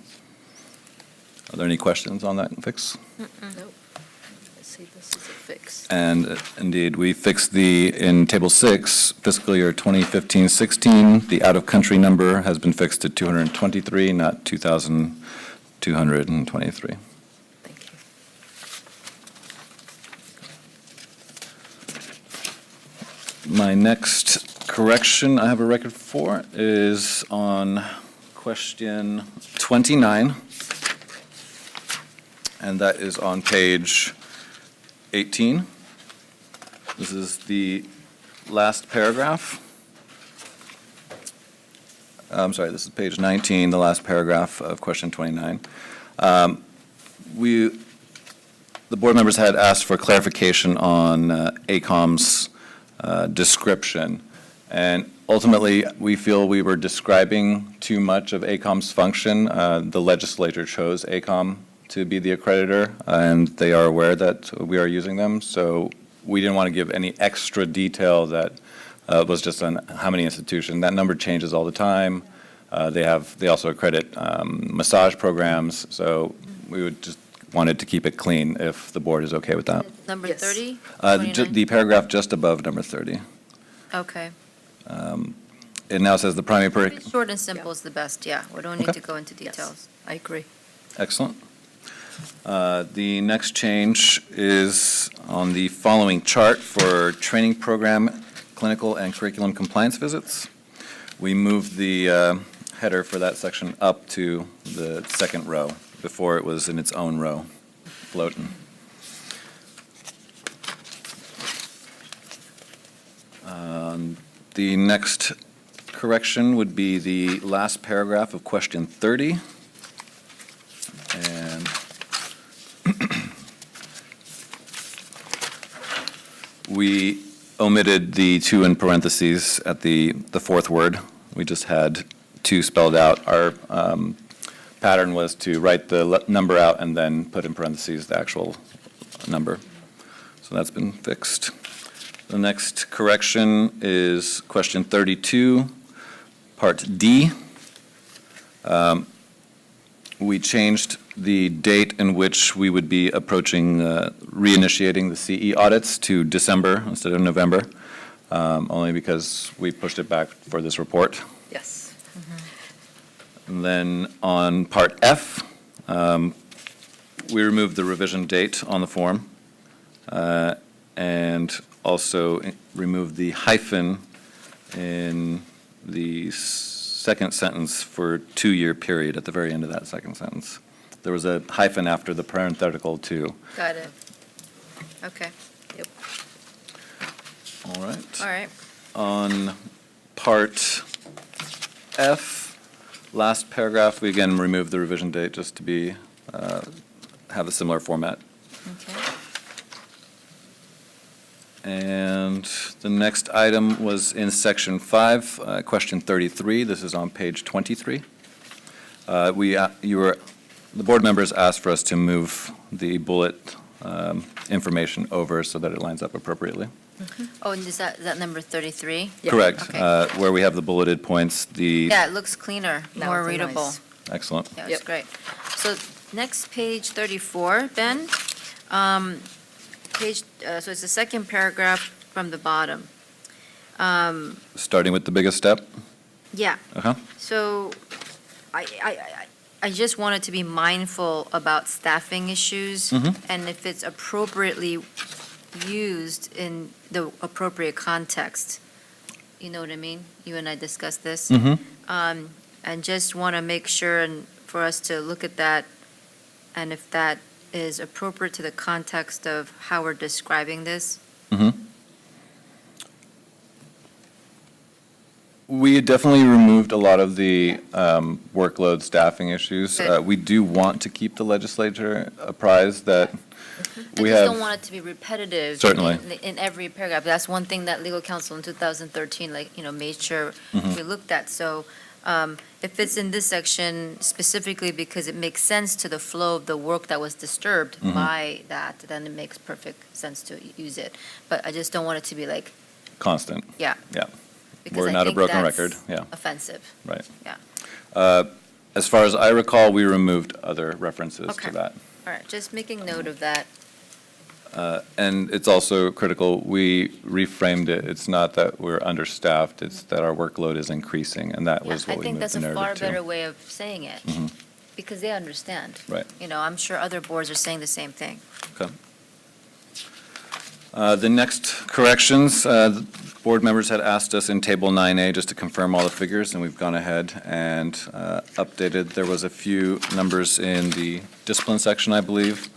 Are there any questions on that fix? Nope. I see this is a fix. And indeed, we fixed in Table 6, fiscal year 2015-16, the out-of-country number has been fixed to 223, not 2,223. Thank you. My next correction I have a record for is on question 29, and that is on page 18. This is the last paragraph. I'm sorry, this is page 19, the last paragraph of question 29. The board members had asked for clarification on ACOM's description, and ultimately, we feel we were describing too much of ACOM's function. The legislature chose ACOM to be the accreditor, and they are aware that we are using them, so we didn't want to give any extra detail that was just on how many institutions. That number changes all the time. They also accredit massage programs, so we would just wanted to keep it clean if the board is okay with that. Number Yes. 30? The paragraph just above number 30. Okay. It now says the primary Pretty short and simple is the best, yeah. We don't need Okay. to go into details. I agree. Excellent. The next change is on the following chart for training program, clinical and curriculum compliance visits. We moved the header for that section up to the second row. Before it was in its own row, floating. The next correction would be the last paragraph of question 30. And we omitted the two in parentheses at the fourth word. We just had two spelled out. Our pattern was to write the number out and then put in parentheses the actual number. So that's been fixed. The next correction is question 32, part D. We changed the date in which we would be approaching reinitiating the CE audits to December instead of November, only because we pushed it back for this report. Yes. And then on part F, we removed the revision date on the form, and also removed the hyphen in the second sentence for 2-year period at the very end of that second sentence. There was a hyphen after the parenthetical two. Got it. Okay. All right. All right. On part F, last paragraph, we again removed the revision date just to be, have a similar format. Okay. And the next item was in section 5, question 33. This is on page 23. The board members asked for us to move the bullet information over so that it lines up appropriately. Oh, and is that number 33? Yeah. Correct. Okay. Where we have the bulleted points, Yeah, it looks cleaner, Now more it's readable. nice. excellent. Yeah, it's Yep. great. So next, page 34, Ben. So it's the second paragraph from the bottom. Starting with the biggest step. Yeah. Uh-huh. So I just wanted to be mindful about staffing issues, and if it's appropriately used in the appropriate context. You know what I mean? You and I discussed this. And just want to make sure and for us to look at that, and if that is appropriate to the context of how we're describing this. We We definitely removed a lot of the workload staffing issues. Good. We do want to keep the legislature apprised that I we just have. don't want it to be repetitive. Certainly. In every paragraph. That's one thing that legal counsel in 2013, made sure Mhm. we looked at. So if it's in this section specifically because it makes sense to the flow of the work that was disturbed Mhm. by that, then it makes perfect sense to use it. But I just don't want it to be like, Constant. yeah. Yeah. Because We're I not a think broken that's record, yeah. offensive. Right. Yeah. As far as I recall, we removed other references Okay. to that. All right, just making note of that. And it's also critical, we reframed it. It's not that we're understaffed, it's that our workload is increasing, and that Yeah, was I what we think moved that's the a narrative far to. better way of saying it, Mhm. because they understand. Right. I'm sure other boards are saying the same thing. Okay. The next corrections, the board members had asked us in Table 9A just to confirm all the figures, and we've gone ahead and updated. There was a few numbers in the discipline section, I believe,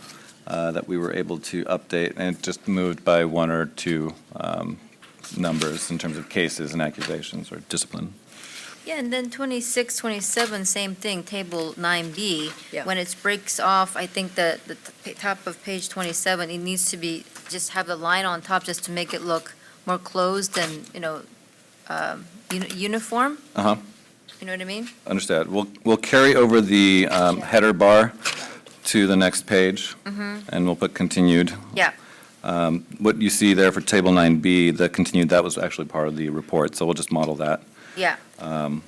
that we were able to update, and it just moved by one or two numbers in terms of cases and accusations or discipline. Yeah, and then 26, 27, same thing, Table 9B. Yeah. When it breaks off, I think the top of page 27, it needs to be, just have the line on top just to make it look more closed and, uniform. Uh-huh, You know what I mean? understand. We'll carry over the header bar to the next page, and we'll put continued. Yeah. What you see there for Table 9B, the continued, that was actually part of the report, so we'll just model that. Yeah.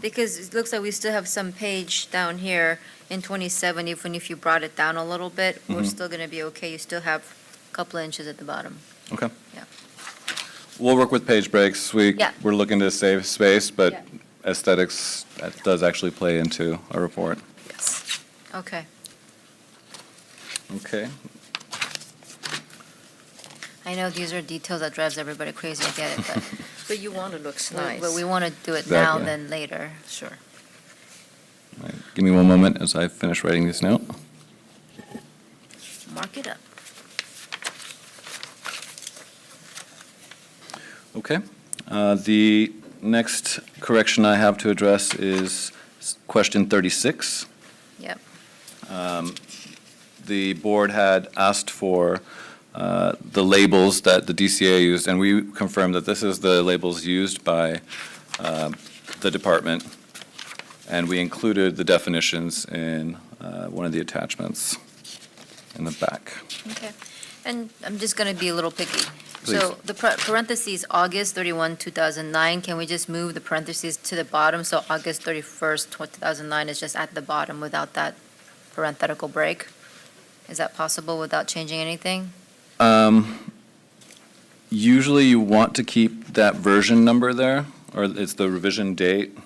Because it looks like we still have some page down here in 27, even if you brought it down a little bit, we're Mhm. still going to be okay. You still have a couple of inches at the bottom. Okay. Yeah. We'll work with page breaks. Yeah. We're looking to save space, Yeah. but aesthetics, that does actually play into a report. Yes. Okay. Okay. I know these are details that drives everybody crazy, I get it, but But you want it looks nice. but we want to do it now Exactly. than later. Sure. All right, give me one moment as I finish writing this note. Mark it up. Okay. The next correction I have to address is question 36. Yep. The board had asked for the labels that the DCA used, and we confirmed that this is the labels used by the department, and we included the definitions in one of the attachments in the back. Okay. And I'm just going to be a little picky. Please. So the parentheses, August 31, 2009, can we just move the parentheses to the bottom? So August 31st, 2009 is just at the bottom without that parenthetical break? Is that possible without changing anything? Usually you want to keep that version number there, or it's the revision date,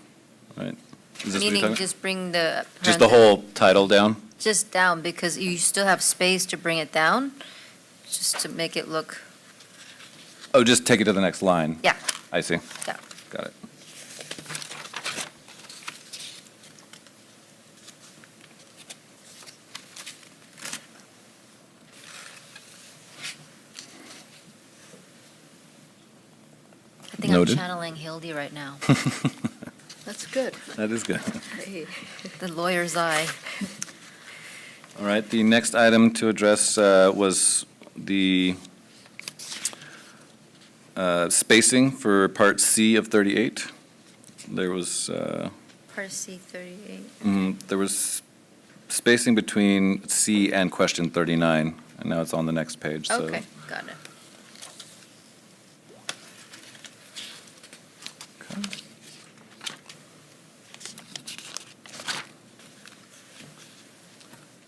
right? Is this what you're Meaning talking- just bring the. Just the whole title down? Just down, because you still have space to bring it down, just to make it look, Oh, just take it to the next line? yeah, I see. yeah. Got it. I think I'm Noted. channeling Hildy right now. That's good. That is good. Hey. The lawyer's eye. All right, the next item to address was the spacing for Part C of 38. There was, Part C 38. there was spacing between C and question 39, and now it's on the next page, so. Okay, got it.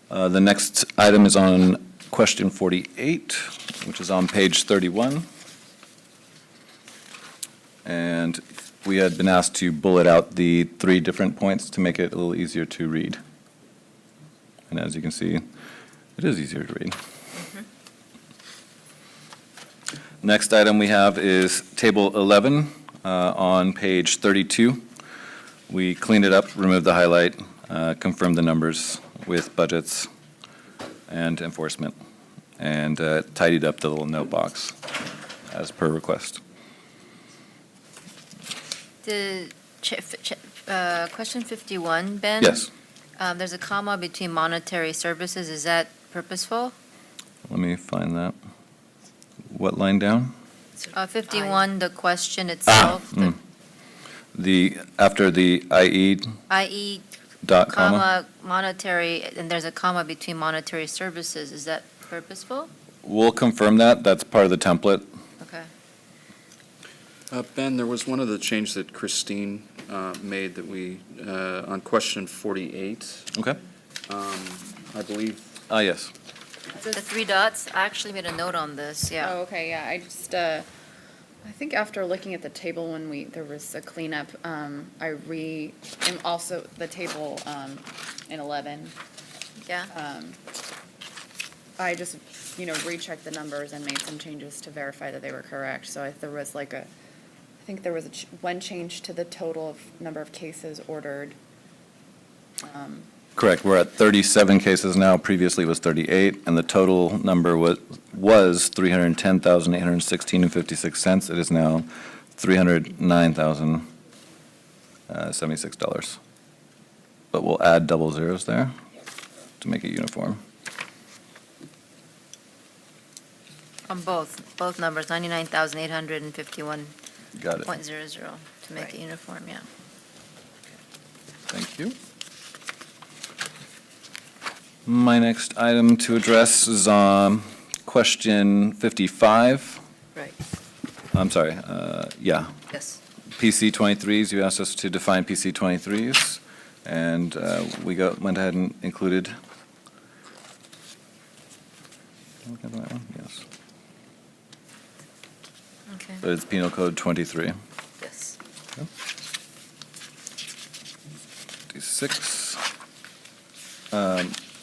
The next item is on question 48, which is on page 31. And we had been asked to bullet out the 3 different points to make it a little easier to read. And as you can see, it is easier to read. Next item we have is Table 11 on page 32. We cleaned it up, removed the highlight, confirmed the numbers with budgets and enforcement, and tidied up the little note box as per request. Question 51, Ben? Yes. There's a comma between monetary services. Is that purposeful? Let me find that. What line down? 51, the question itself, After the IE i.e., dot comma? comma, monetary, and there's a comma between monetary services. Is that purposeful? We'll confirm that. That's part of the template. Okay. Ben, there was one other change that Christine made that we, on question 48, Okay. I believe. Yes. The three dots, I actually made a note on this, yeah. Oh, okay, yeah, I just, I think after looking at the table when there was a cleanup, and also the table, in 11. Yeah. I just, rechecked the numbers and made some changes to verify that they were correct, so there was I think there was one change to the total of number of cases ordered. Correct. We're at 37 cases now. Previously it was 38, and the total number was $310,816.56. It is now $309,076. But we'll add double zeros there to make it uniform. On both numbers, 99,851.00 Got it. to make it uniform, yeah. Thank you. My next item to address is question 55. Right. I'm sorry, yeah. Yes. PC 23s, you asked us to define PC 23s, and we went ahead and included. Look at that one, yes. Okay. But it's Penal Code 23. Yes. 56.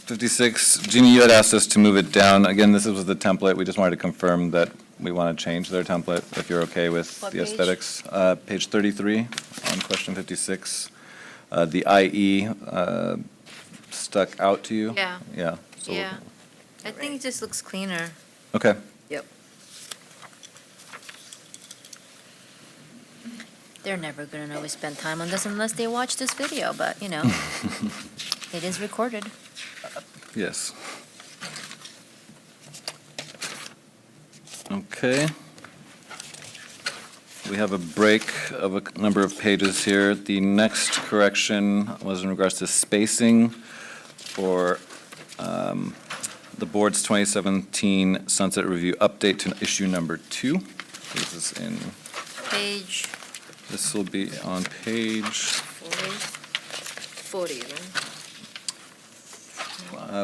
56, Jeannie, you had asked us to move it down. Again, this was the template. We just wanted to confirm that we want to change their template, if you're okay with What the page? aesthetics. Page 33 on question 56. The IE stuck out to you? Yeah. Yeah. so- Yeah. I think it just looks cleaner. Okay. Yep. They're never going to know we spent time on this unless they watch this video, but, it is recorded. Yes. Okay. We have a break of a number of pages here. The next correction was in regards to spacing for the board's 2017 Sunset Review update to issue number 2. This is in, Page this will be on page 40, right?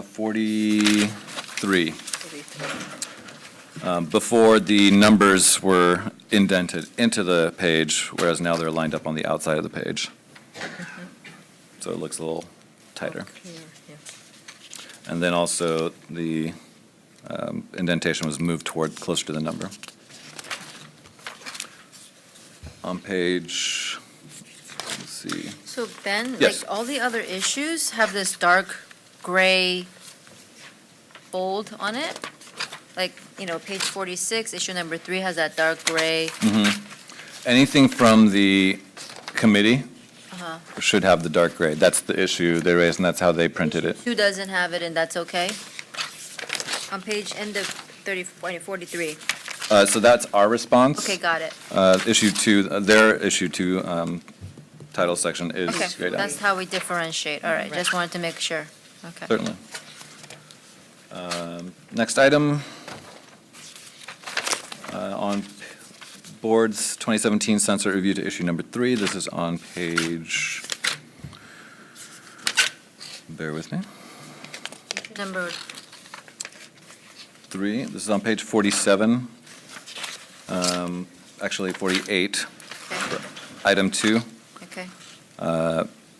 43. 43. Before, the numbers were indented into the page, whereas now they're lined up on the outside of the page. So it looks a little tighter. And then also, the indentation was moved toward, closer to the number. On page, let's see. So Ben, Yes. all the other issues have this dark gray bold on it. Page 46, issue number 3 has that dark gray. Anything from the committee Uh-huh. should have the dark gray. That's the issue they raised, and that's how they printed it. 2 doesn't have it, and that's okay? On page end of 43. So that's our response. Okay, got it. Issue 2, their issue 2 title section is Okay, grayed out. that's how we differentiate. All right, just wanted to make sure. Okay. Certainly. Next item, on Board's 2017 Sunset Review to issue number 3. This is on page, bear with me, Number 3. This is on page 47, actually 48, for item 2. Okay.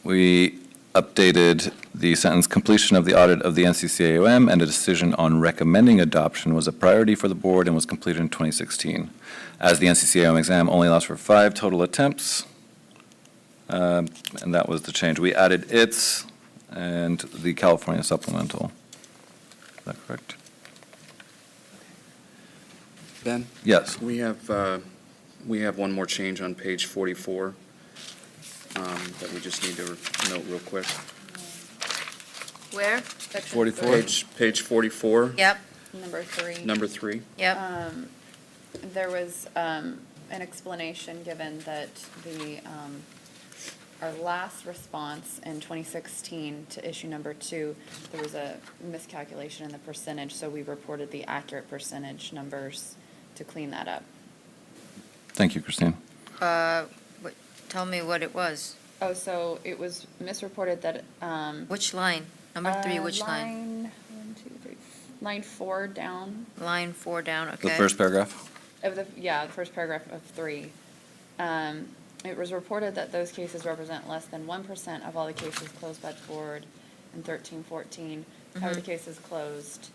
We updated the sentence, completion of the audit of the NCCAOM and a decision on recommending adoption was a priority for the board and was completed in 2016. As the NCCAOM exam only allows for 5 total attempts, and that was the change. We added its and the California supplemental. Is that correct? Ben? Yes. We have one more change on page 44. that we just need to note real quick. Where? Section 44. three, Page 44, Yep, Number 3. number 3. yep. There was an explanation given that our last response in 2016 to issue number 2, there was a miscalculation in the percentage, so we reported the accurate percentage numbers to clean that up. Thank you, Christine. Tell me what it was. Oh, so it was misreported that. Which line? Number 3, which line? Line 4 down. Line 4 down, okay. The first paragraph? The first paragraph of 3. It was reported that those cases represent less than 1% of all the cases closed by the board in 13-14. However, the cases closed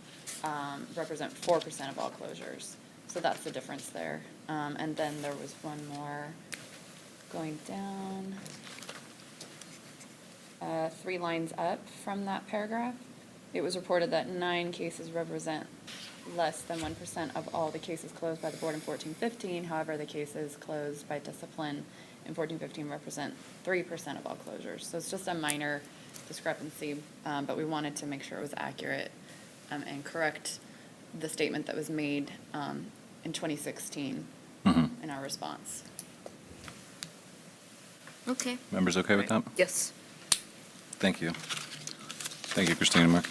represent 4% of all closures. So that's the difference there. And then there was one more going down. 3 lines up from that paragraph. It was reported that 9 cases represent less than 1% of all the cases closed by the board in 14-15. However, the cases closed by discipline in 14-15 represent 3% of all closures. So it's just a minor discrepancy, but we wanted to make sure it was accurate and correct the statement that was made in 2016 in our response. Okay. Members okay with that? Yes. Thank you. Thank you, Christine and Mark.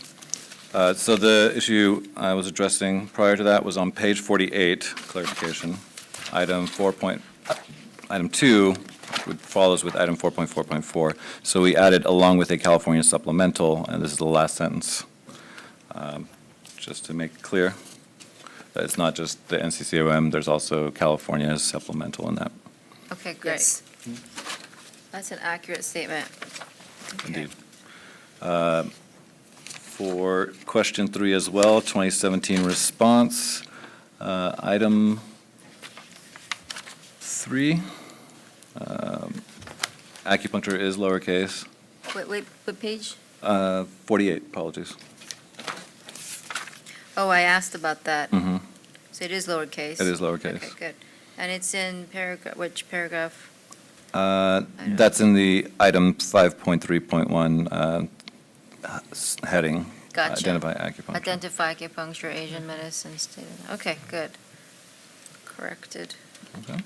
So the issue I was addressing prior to that was on page 48, clarification. Item 2 follows with item 4.4.4. So we added along with a California supplemental, and this is the last sentence. Just to make it clear that it's not just the NCCOM, there's also California's supplemental in that. Okay, great. Yes. That's an accurate statement. Indeed. For question 3 as well, 2017 response, item 3, acupuncture is lowercase. Wait, what page? 48, apologies. Oh, I asked about that. Mhm. So it is lowercase? It is lowercase. Okay, good. And it's in which paragraph? That's in the item 5.3.1 heading. Gotcha. Identify acupuncture. Identify acupuncture, Asian medicine, state. Okay, good. Corrected. Okay.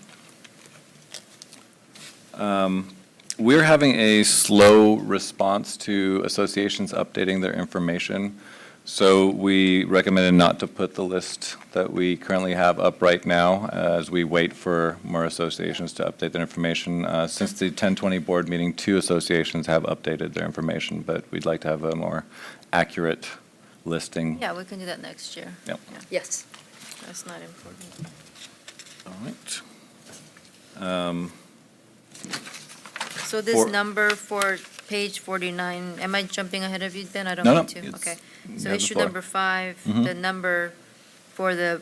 We're having a slow response to associations updating their information. So we recommended not to put the list that we currently have up right now as we wait for more associations to update their information. Since the 1020 board meeting, 2 associations have updated their information, but we'd like to have a more accurate listing. Yeah, we can do that next year. Yep. Yeah, Yes. that's not important. All right. So this For- number for page 49, am I jumping ahead of you then? I don't No, mean no, to. it's- Okay. you So have the issue floor. number 5, Mhm. the number for the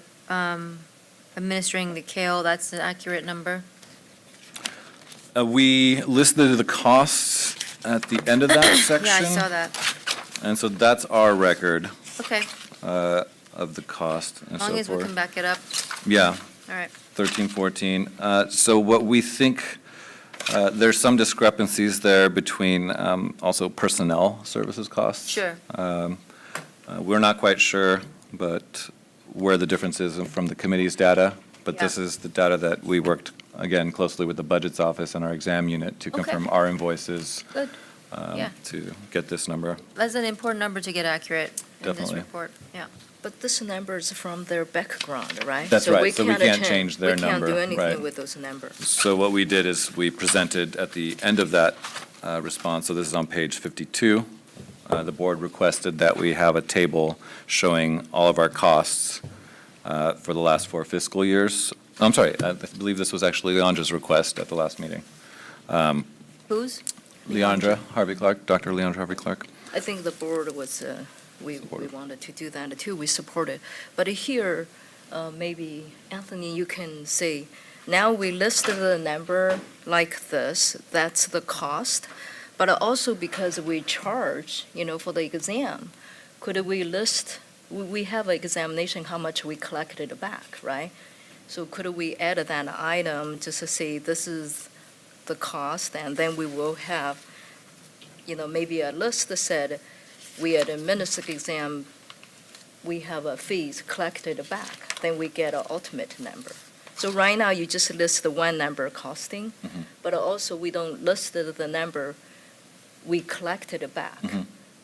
administering the kale, that's the accurate number? We listed the costs at the end of that section. Yeah, I saw that. And so that's our record Okay, of the cost and as so long as we forth. can back it up. Yeah, All right. 13, 14. So what we think, there's some discrepancies there between also personnel services costs. Sure. We're not quite sure, but where the difference is from the committee's data. But this Yeah. is the data that we worked, again, closely with the Budgets Office and our exam unit to Okay. confirm our invoices Good. Yeah. to get this number. That's an important number to get accurate in this Definitely. report. Yeah. But this number is from their background, right? That's right, so we can't cha- change their number, We can't do right. anything with those numbers. So what we did is we presented at the end of that response, so this is on page 52. The board requested that we have a table showing all of our costs for the last 4 fiscal years. I'm sorry, I believe this was actually Leandra's request at the last meeting. Whose? Leandra Harvey-Clark, Dr. Leandra Harvey-Clark. I think the board was, we wanted to do that too, we support it. But here, maybe, Anthony, you can say, now we listed the number like this, that's the cost, but also because we charge, for the exam, could we list, we have an examination, how much we collected back, right? So could we add that item just to say this is the cost, and then we will have, maybe a list that said, we at administrative exam, we have a fees collected back, then we get an ultimate number. So right now, you just list the one number costing, but also we don't list the number we collected back.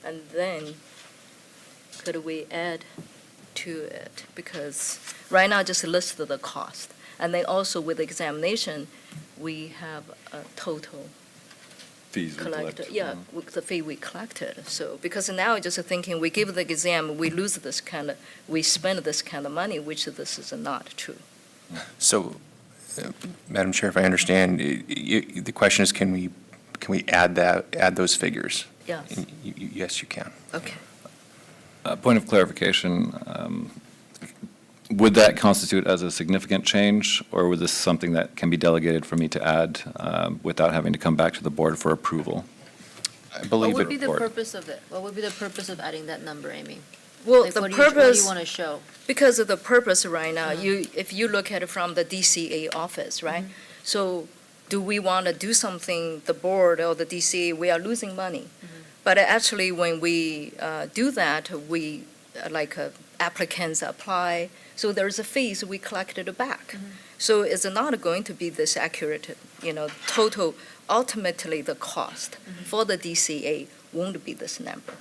And then could we add to it? Because right now, just list the cost. And then also with examination, we have a total Fees we collect. collected. Yeah, with the fee we collected. So, because now just thinking, we give the exam, we lose this we spend this kind of money, which this is not true. So, Madam Chair, if I understand, the question is, can we add those figures? Yes. And yes, you can. Okay. Point of clarification, would that constitute as a significant change, or was this something that can be delegated for me to add without having to come back to the board for approval? I believe What would be the the purpose of it? What would be the purpose of adding that number, Amy? Well, Like, the what do you purpose, want to show? because of the purpose right now, if you look at it from the DCA office, right? So do we want to do something, the board or the DCA, we are losing money. But actually, when we do that, we, applicants apply, so there's a fee, so we collected it back. So it's not going to be this accurate, total, ultimately the cost for the DCA won't be this number.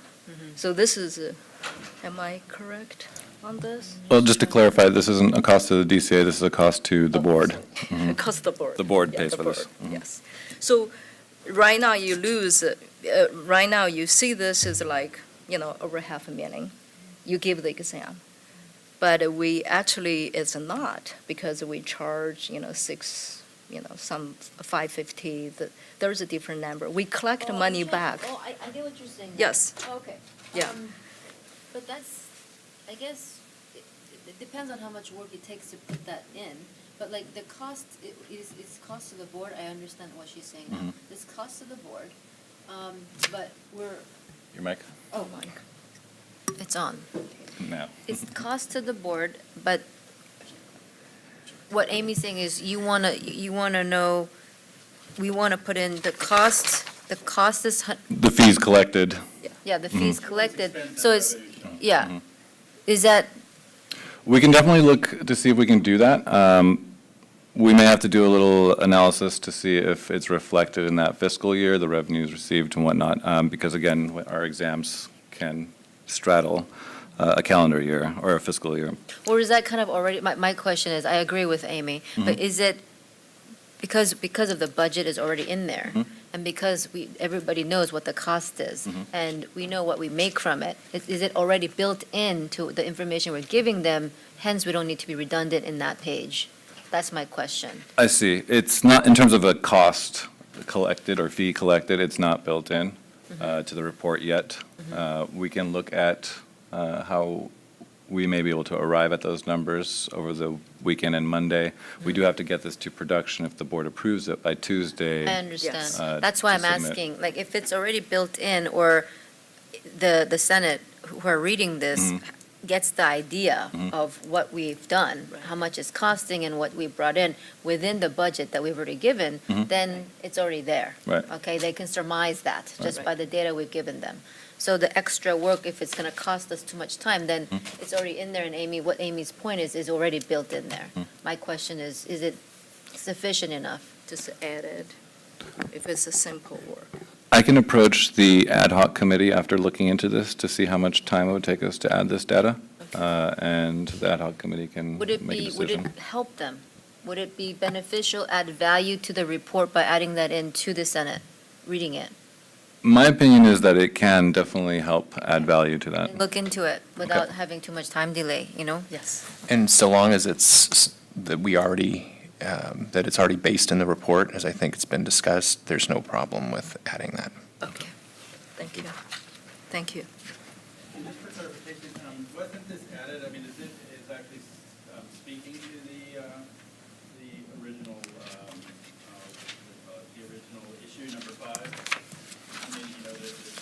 So this is, am I correct on this? Well, just to clarify, this isn't a cost to the DCA, this is a cost to the board. It costs the board. The board Yeah, pays the for this. board, Yes. So right now you lose, right now you see this is like, over $500,000. You give the exam. But we actually, it's not, because we charge, some $550, there's a different number. We collect money back. Oh, I get what you're saying. now. Yes. Okay. Yeah. But that's, I guess, it depends on how much work it takes to put that in. But like the cost, it's cost to the board, I understand what she's saying now. It's cost to the board, but we're, Your mic? oh, it's on. No. It's cost to the board, but what Amy's saying is you wanna know, we wanna put in the cost is, The fees collected. yeah, the fees collected, so it's, yeah. Is that, We can definitely look to see if we can do that. We may have to do a little analysis to see if it's reflected in that fiscal year, the revenues received and whatnot, because again, our exams can straddle a calendar year or a fiscal year. or is that kind of already, my question is, I agree with Amy, but is it, because of the budget is already in there, and because everybody knows what the cost is, and we know what we make from it, is it already built into the information we're giving them, hence we don't need to be redundant in that page? That's my question. I see. It's not, in terms of a cost collected or fee collected, it's not built in to the report yet. We can look at how we may be able to arrive at those numbers over the weekend and Monday. We do have to get this to production if the board approves it by Tuesday. I understand. Yes. That's why I'm to submit. asking, like, if it's already built in, or the Senate who are reading this gets the idea of what we've done, how much it's costing and what we brought in within the budget that we've already given, then it's already there. Right. Okay, they can surmise that just Right. by the data we've given them. So the extra work, if it's gonna cost us too much time, then it's already in there, and what Amy's point is already built in there. My question is it sufficient enough? Just add it, if it's a simple work. I can approach the ad hoc committee after looking into this to see how much time it would take us to add this data, and the ad hoc committee can Would it make a be, would decision. it help them? Would it be beneficial, add value to the report by adding that in to the Senate, reading it? My opinion is that it can definitely help add value to that. Look into it without having too much time delay, Yes. And so long as it's, that we already, that it's already based in the report, as I think it's been discussed, there's no problem with adding that. Okay, thank you. Thank you. And just for clarification, wasn't this added, I mean, is actually speaking to the original, the original issue number 5? I mean, the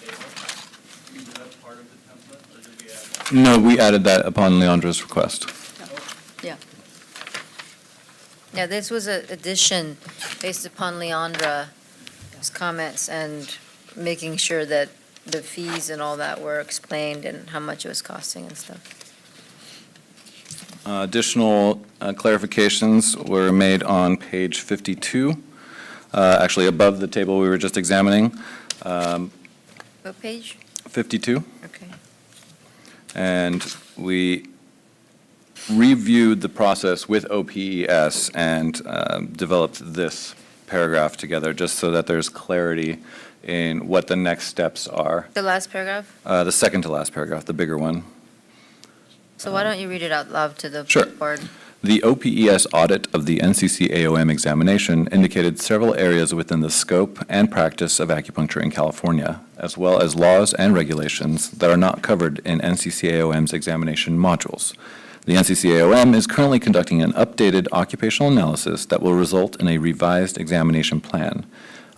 table? I mean, is that part of the template, or did we add that? No, we added that upon Leandra's request. Yeah. Yeah, this was an addition based upon Leandra's comments and making sure that the fees and all that were explained and how much it was costing and stuff. Additional clarifications were made on page 52, actually above the table we were just examining. What page? 52. Okay. And we reviewed the process with OPES and developed this paragraph together, just so that there's clarity in what the next steps are. The last paragraph? The second to last paragraph, the bigger one. So why don't you read it out loud to the Sure. board? The OPES audit of the NCCAOM examination indicated several areas within the scope and practice of acupuncture in California, as well as laws and regulations that are not covered in NCCAOM's examination modules. The NCCAOM is currently conducting an updated occupational analysis that will result in a revised examination plan.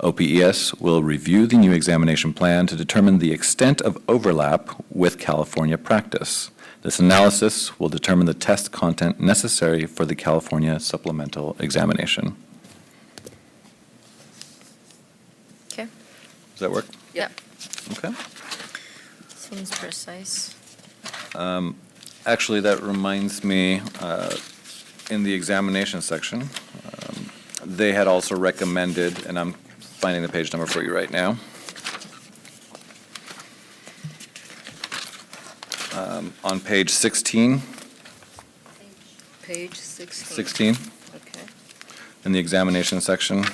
OPES will review the new examination plan to determine the extent of overlap with California practice. This analysis will determine the test content necessary for the California supplemental examination. Okay. Does that work? Yep. Okay. Seems precise. Actually, that reminds me, in the examination section, they had also recommended, and I'm finding the page number for you right now. On page 16. Page 16. 16. Okay. In the examination section.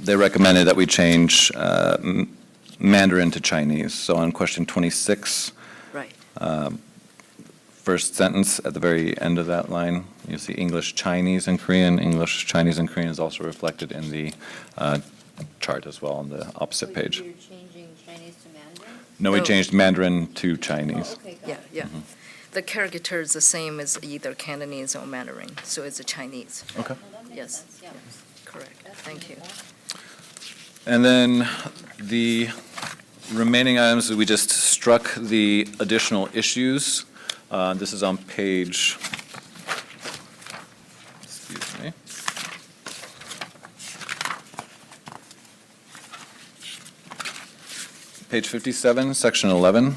They recommended that we change Mandarin to Chinese. So on question 26, Right. first sentence at the very end of that line, you'll see English, Chinese, and Korean. English, Chinese, and Korean is also reflected in the chart as well on the opposite page. You're changing Chinese to Mandarin? No, we No. changed Mandarin to Chinese. Okay, got Yeah, it. yeah. The character is the same as either Cantonese or Mandarin, so it's a Chinese. Okay. Yes, yes, correct. Thank you. And then the remaining items, we just struck the additional issues. This is on page, excuse me. Page 57, section 11.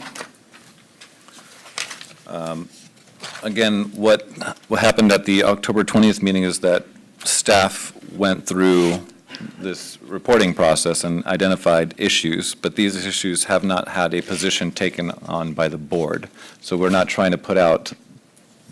Again, what happened at the October 20th meeting is that staff went through this reporting process and identified issues, but these issues have not had a position taken on by the board. So we're not trying to put out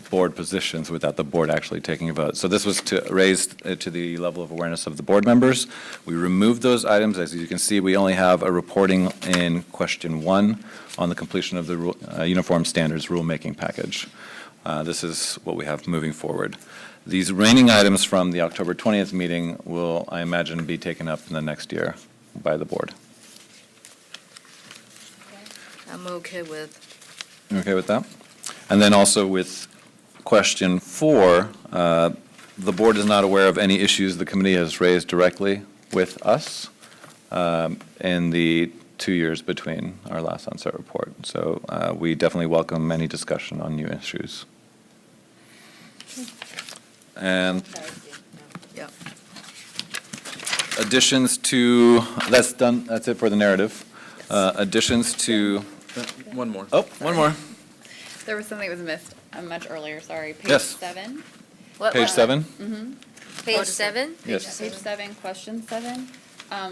board positions without the board actually taking a vote. So this was to raise it to the level of awareness of the board members. We removed those items. As you can see, we only have a reporting in question 1 on the completion of the Uniform Standards rulemaking package. This is what we have moving forward. These remaining items from the October 20th meeting will, I imagine, be taken up in the next year by the board. I'm okay with. You okay with that? And then also with question 4, the board is not aware of any issues the committee has raised directly with us in the 2 years between our last onset report. So we definitely welcome any discussion on new issues. And Yeah. additions to, that's done, that's it for the narrative. Additions to, One more. oh, one more. There was something that was missed much earlier, sorry. Page Yes. 7. Page 7? Mm-hmm. Page 7? Yes. Page 7, question 7.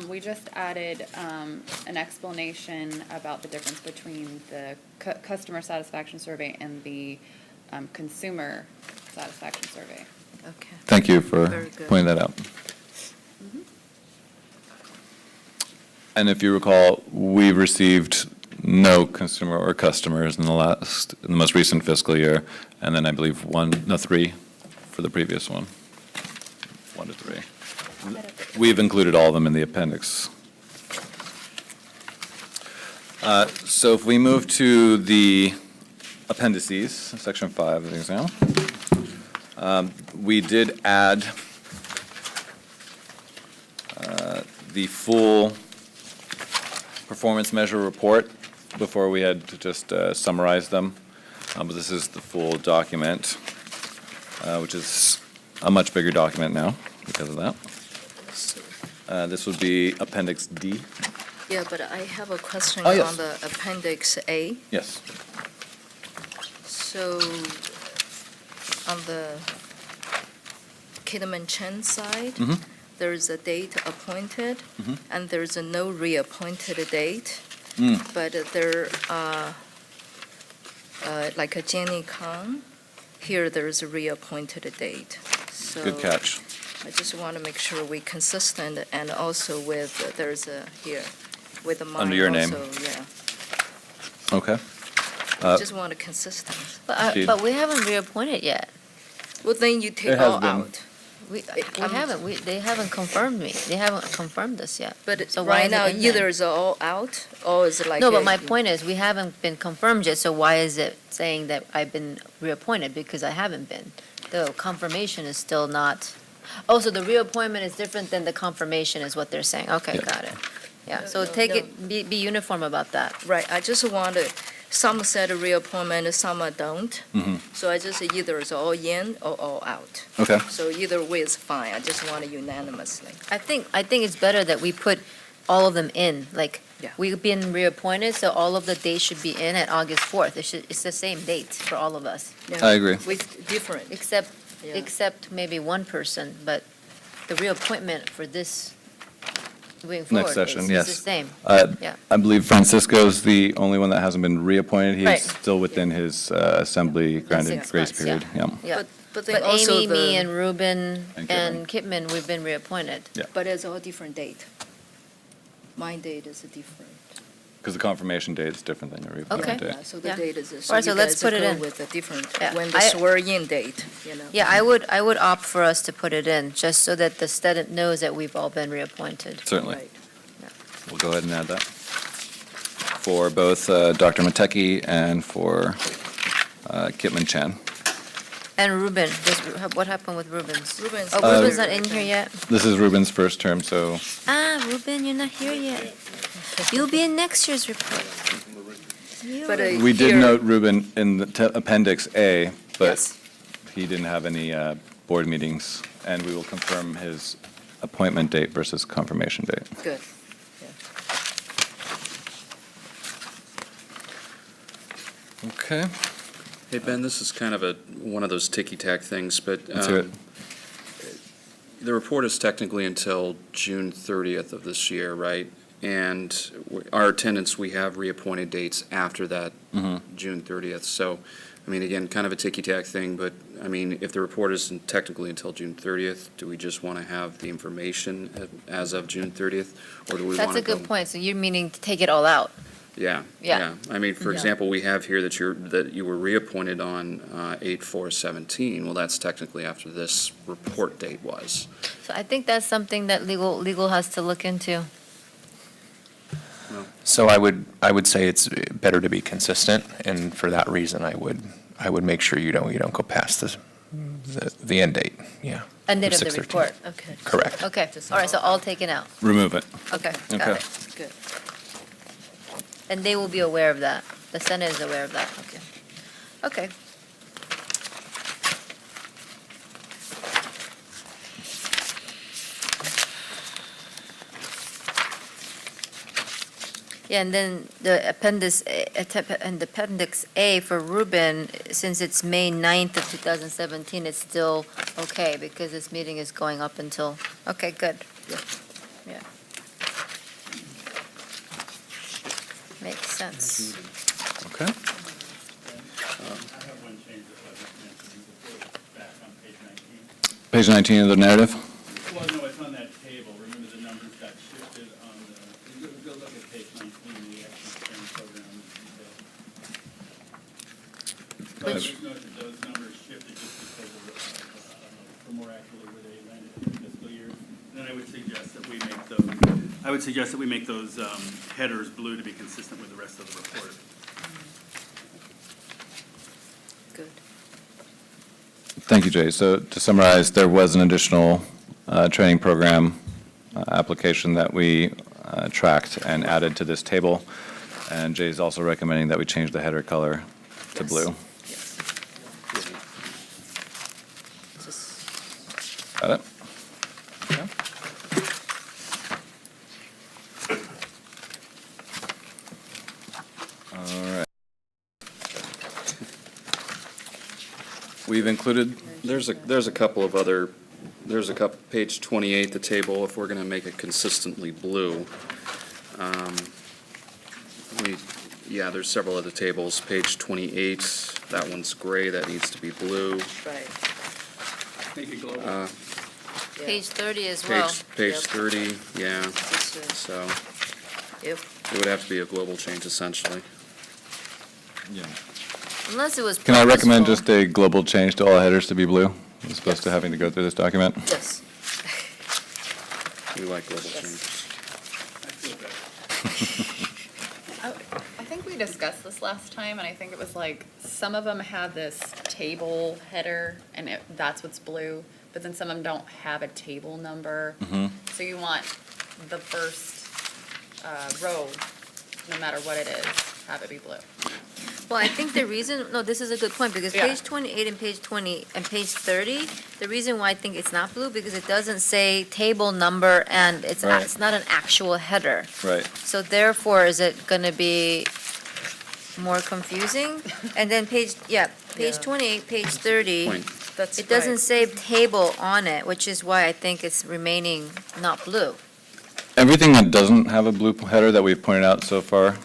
We just added an explanation about the difference between the customer satisfaction survey and the consumer satisfaction survey. Okay. Thank you for Very good. pointing that out. And if you recall, we received no consumer or customers in the most recent fiscal year, and then I believe 3 for the previous one. 1 to 3. We've included all of them in the appendix. So if we move to the appendices, section 5 of the exam, we did add the full performance measure report. Before we had to just summarize them, but this is the full document, which is a much bigger document now because of that. This would be Appendix D. Yeah, but I have a question Oh, yes. on the Appendix A. Yes. So on the Kidman Chen side, Mhm. there's a date appointed, Mhm. and there's a no reappointed date. Mm. But there, like a Jenny Kang, here there's a reappointed date. So Good catch. I just want to make sure we're consistent, and also with, there's a, here, with the mine Under your name. also, yeah. Okay. Just want a consistency. Indeed. But we haven't reappointed yet. Well, then you take There has all been. out. We haven't, they haven't confirmed me. They haven't confirmed this yet. But So why right is it now, in there? either is all out, or is like. No, but my point is, we haven't been confirmed yet, so why is it saying that I've been reappointed? Because I haven't been. The confirmation is still not, oh, so the reappointment is different than the confirmation is what they're saying. Okay, Yeah. got it. Yeah, No, so no, take no. it, be uniform about that. Right, I just wanted, some said reappointment, some don't. Mhm. So I just either is all in or all out. Okay. So either way is fine, I just want it unanimously. I think it's better that we put all of them in, like, Yeah. we've been reappointed, so all of the dates should be in at August 4th. It's the same date for all of us, Yeah. I agree. With different, except yeah. maybe one person, but the reappointment for this moving forward Next session, is yes. the same. Yeah. I believe Francisco's the only one that hasn't been reappointed. Right. He's still within his assembly granted 6 grace months, period. Yeah. Yeah. But then But also Amy, me, the, and Ruben, And and Kipman, we've been reappointed. but it's all different date. My date is different. Because the confirmation date is different than your reappointment Okay. date. Yeah, so the Yeah. date is, All so right, so you let's guys put it go in. with a different, Yeah. when the I- swear-in date, you know. Yeah, I would opt for us to put it in, just so that the student knows that we've all been reappointed. Certainly. Right. We'll go ahead and add that. For both Dr. Mateki and for Kitman Chan. And Ruben, what happened with Ruben's? Ruben's- Oh, Ruben's not in here yet? This is Ruben's first term, so Ruben, you're not here yet. You'll be in next year's report. But, we did here- note Ruben in the Appendix A, but Yes. he didn't have any board meetings, and we will confirm his appointment date versus confirmation date. Good. Okay. Hey, Ben, this is kind of one of those ticky-tack things, but Let's hear it. the report is technically until June 30th of this year, right? And our attendance, we have reappointed dates after that Mhm. June 30th. So, I mean, again, kind of a ticky-tack thing, but, I mean, if the report isn't technically until June 30th, do we just want to have the information as of June 30th? Or do we want to That's a good point, so you're meaning to take it all out. Yeah, Yeah. yeah. I mean, for Yeah. example, we have here that you were reappointed on 8/4/17. Well, that's technically after this report date was. So I think that's something that legal has to look into. So I would say it's better to be consistent, and for that reason, I would make sure you don't go past the end date, yeah. End date of the 6/13. report. Okay. Correct. Okay, all right, so all taken out. Remove it. Okay, got Okay. it. Good. And they will be aware of that. The Senate is aware of that, okay. Okay. Yeah, and then the Appendix A for Ruben, since it's May 9th of 2017, it's still okay because this meeting is going up until, okay, good. Yeah. Makes sense. Okay. I have one change that wasn't mentioned before, back on page 19. Page 19 of the narrative. Well, no, it's on that table. Remember, the numbers got shifted on the, go look at page 19, the action plan program. So I just noted that those numbers shifted just because of, for more accurately where they landed in the fiscal years. Then I would suggest that we make those, headers blue to be consistent with the rest of the report. Good. Thank you, Jay. So to summarize, there was an additional training program application that we tracked and added to this table. And Jay's also recommending that we change the header color to Yes. blue. Just Got it? Okay. All right. We've included, There's a couple of other, page 28, the table, if we're going to make it consistently blue. Yeah, there's several other tables. Page 28, that one's gray, that needs to be blue. Right. Make it global. Uh, Page 30 as well. Page Yep. 30, yeah, This is- so Yep. it would have to be a global change essentially. Yeah. Unless it was Can I recommend purposeful. just a global change to all headers to be blue, as opposed to having to go through this document? Yes. We like global changes. I feel better. I think we discussed this last time, and I think it was like, some of them have this table header, and that's what's blue, but then some of them don't have a table number. So you want the first row, no matter what it is, have it be blue. Well, I think the reason, no, this is a good point, because Yeah. page 28 and page 20, and page 30, the reason why I think it's not blue, because it doesn't say table number, and it's Right. it's not an actual header. Right. So therefore, is it going to be more confusing? And then page 28, page 30, Point. That's it doesn't right. say table on it, which is why I think it's remaining not blue. Everything that doesn't have a blue header that we've pointed out so far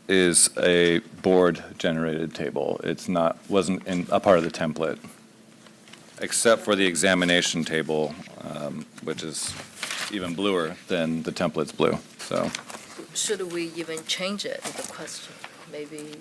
is a board-generated table. It's not, wasn't in a part of the template, except for the examination table, which is even bluer than the template's blue. So Should we even change it, is the question? Maybe,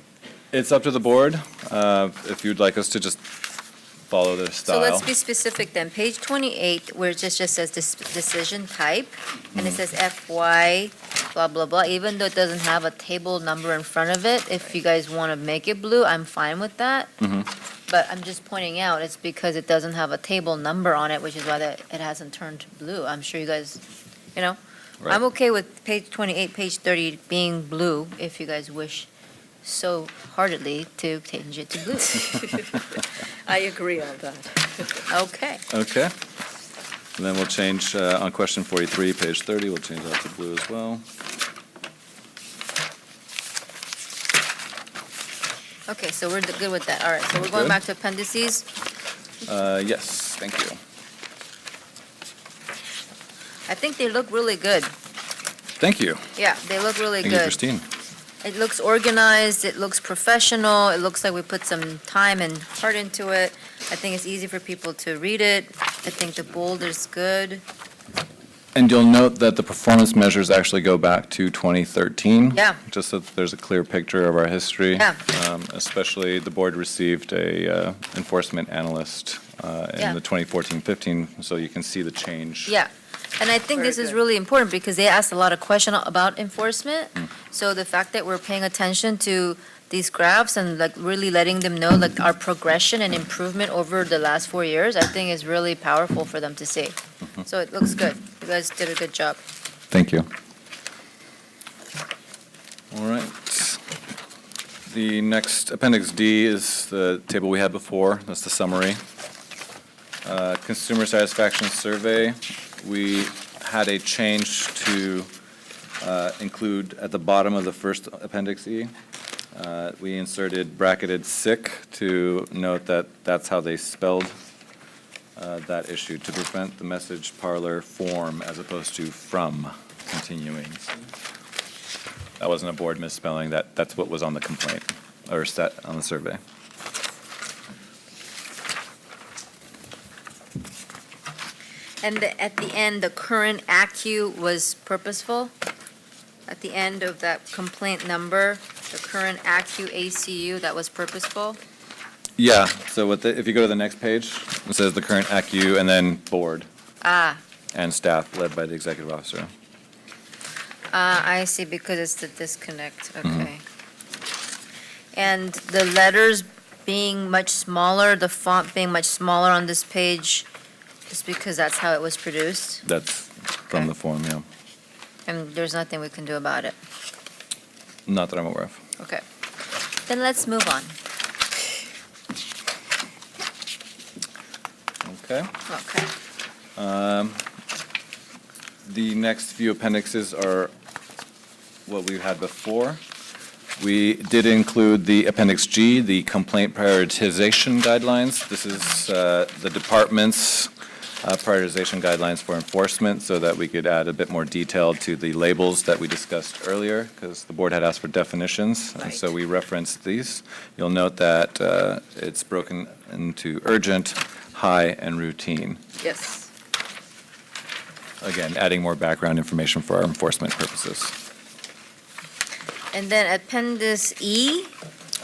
it's up to the board, if you'd like us to just follow their So style. let's be specific then. Page 28, where it just says decision type, and it says FY, blah, blah, blah, even though it doesn't have a table number in front of it, if you guys want to make it blue, I'm fine with that. But I'm just pointing out, it's because it doesn't have a table number on it, which is why it hasn't turned blue. I'm sure you guys, I'm Right. okay with page 28, page 30 being blue, if you guys wish so heartedly to change it to blue. I agree on that. Okay. Okay. And then we'll change, on question 43, page 30, we'll change that to blue as well. Okay, so we're good with that. All right, so we're going Good. back to appendices. Yes, thank you. I think they look really good. Thank you. Yeah, they look really Thank you, good. Christine. It looks organized, it looks professional, it looks like we put some time and heart into it. I think it's easy for people to read it. I think the bold is good. And you'll note that the performance measures actually go back to 2013. Yeah. Just so that there's a clear picture of our history. Yeah. Especially, the board received a enforcement analyst Yeah. in the 2014-15, so you can see the change. Yeah, and I think Very this is good. really important because they asked a lot of questions about enforcement. So the fact that we're paying attention to these graphs and like really letting them know like our progression and improvement over the last 4 years, I think is really powerful for them to see. So it looks good. You guys did a good job. Thank you. All right. The next, Appendix D, is the table we had before. That's the summary. Consumer satisfaction survey, we had a change to include at the bottom of the first Appendix E. We inserted bracketed sick to note that that's how they spelled that issue, to prevent the message parlor form as opposed to from continuing. That wasn't a board misspelling, that's what was on the complaint, or set on the survey. And at the end, the current ACU was purposeful? At the end of that complaint number, the current ACU ACU, that was purposeful? Yeah, so if you go to the next page, it says the current ACU and then board Ah, and staff led by the executive officer. I see, because it's the disconnect, okay. And the letters being much smaller, the font being much smaller on this page, is because that's how it was produced? That's from Okay. the form, yeah. And there's nothing we can do about it? Not that I'm aware of. Okay. Then let's move on. Okay. Okay. The next few appendixes are what we had before. We did include the Appendix G, the complaint prioritization guidelines. This is the department's prioritization guidelines for enforcement so that we could add a bit more detail to the labels that we discussed earlier because the board had asked for definitions. And so we referenced these. You'll note that it's broken into urgent, high, and routine. Yes. Again, adding more background information for our enforcement purposes. And then Appendix E,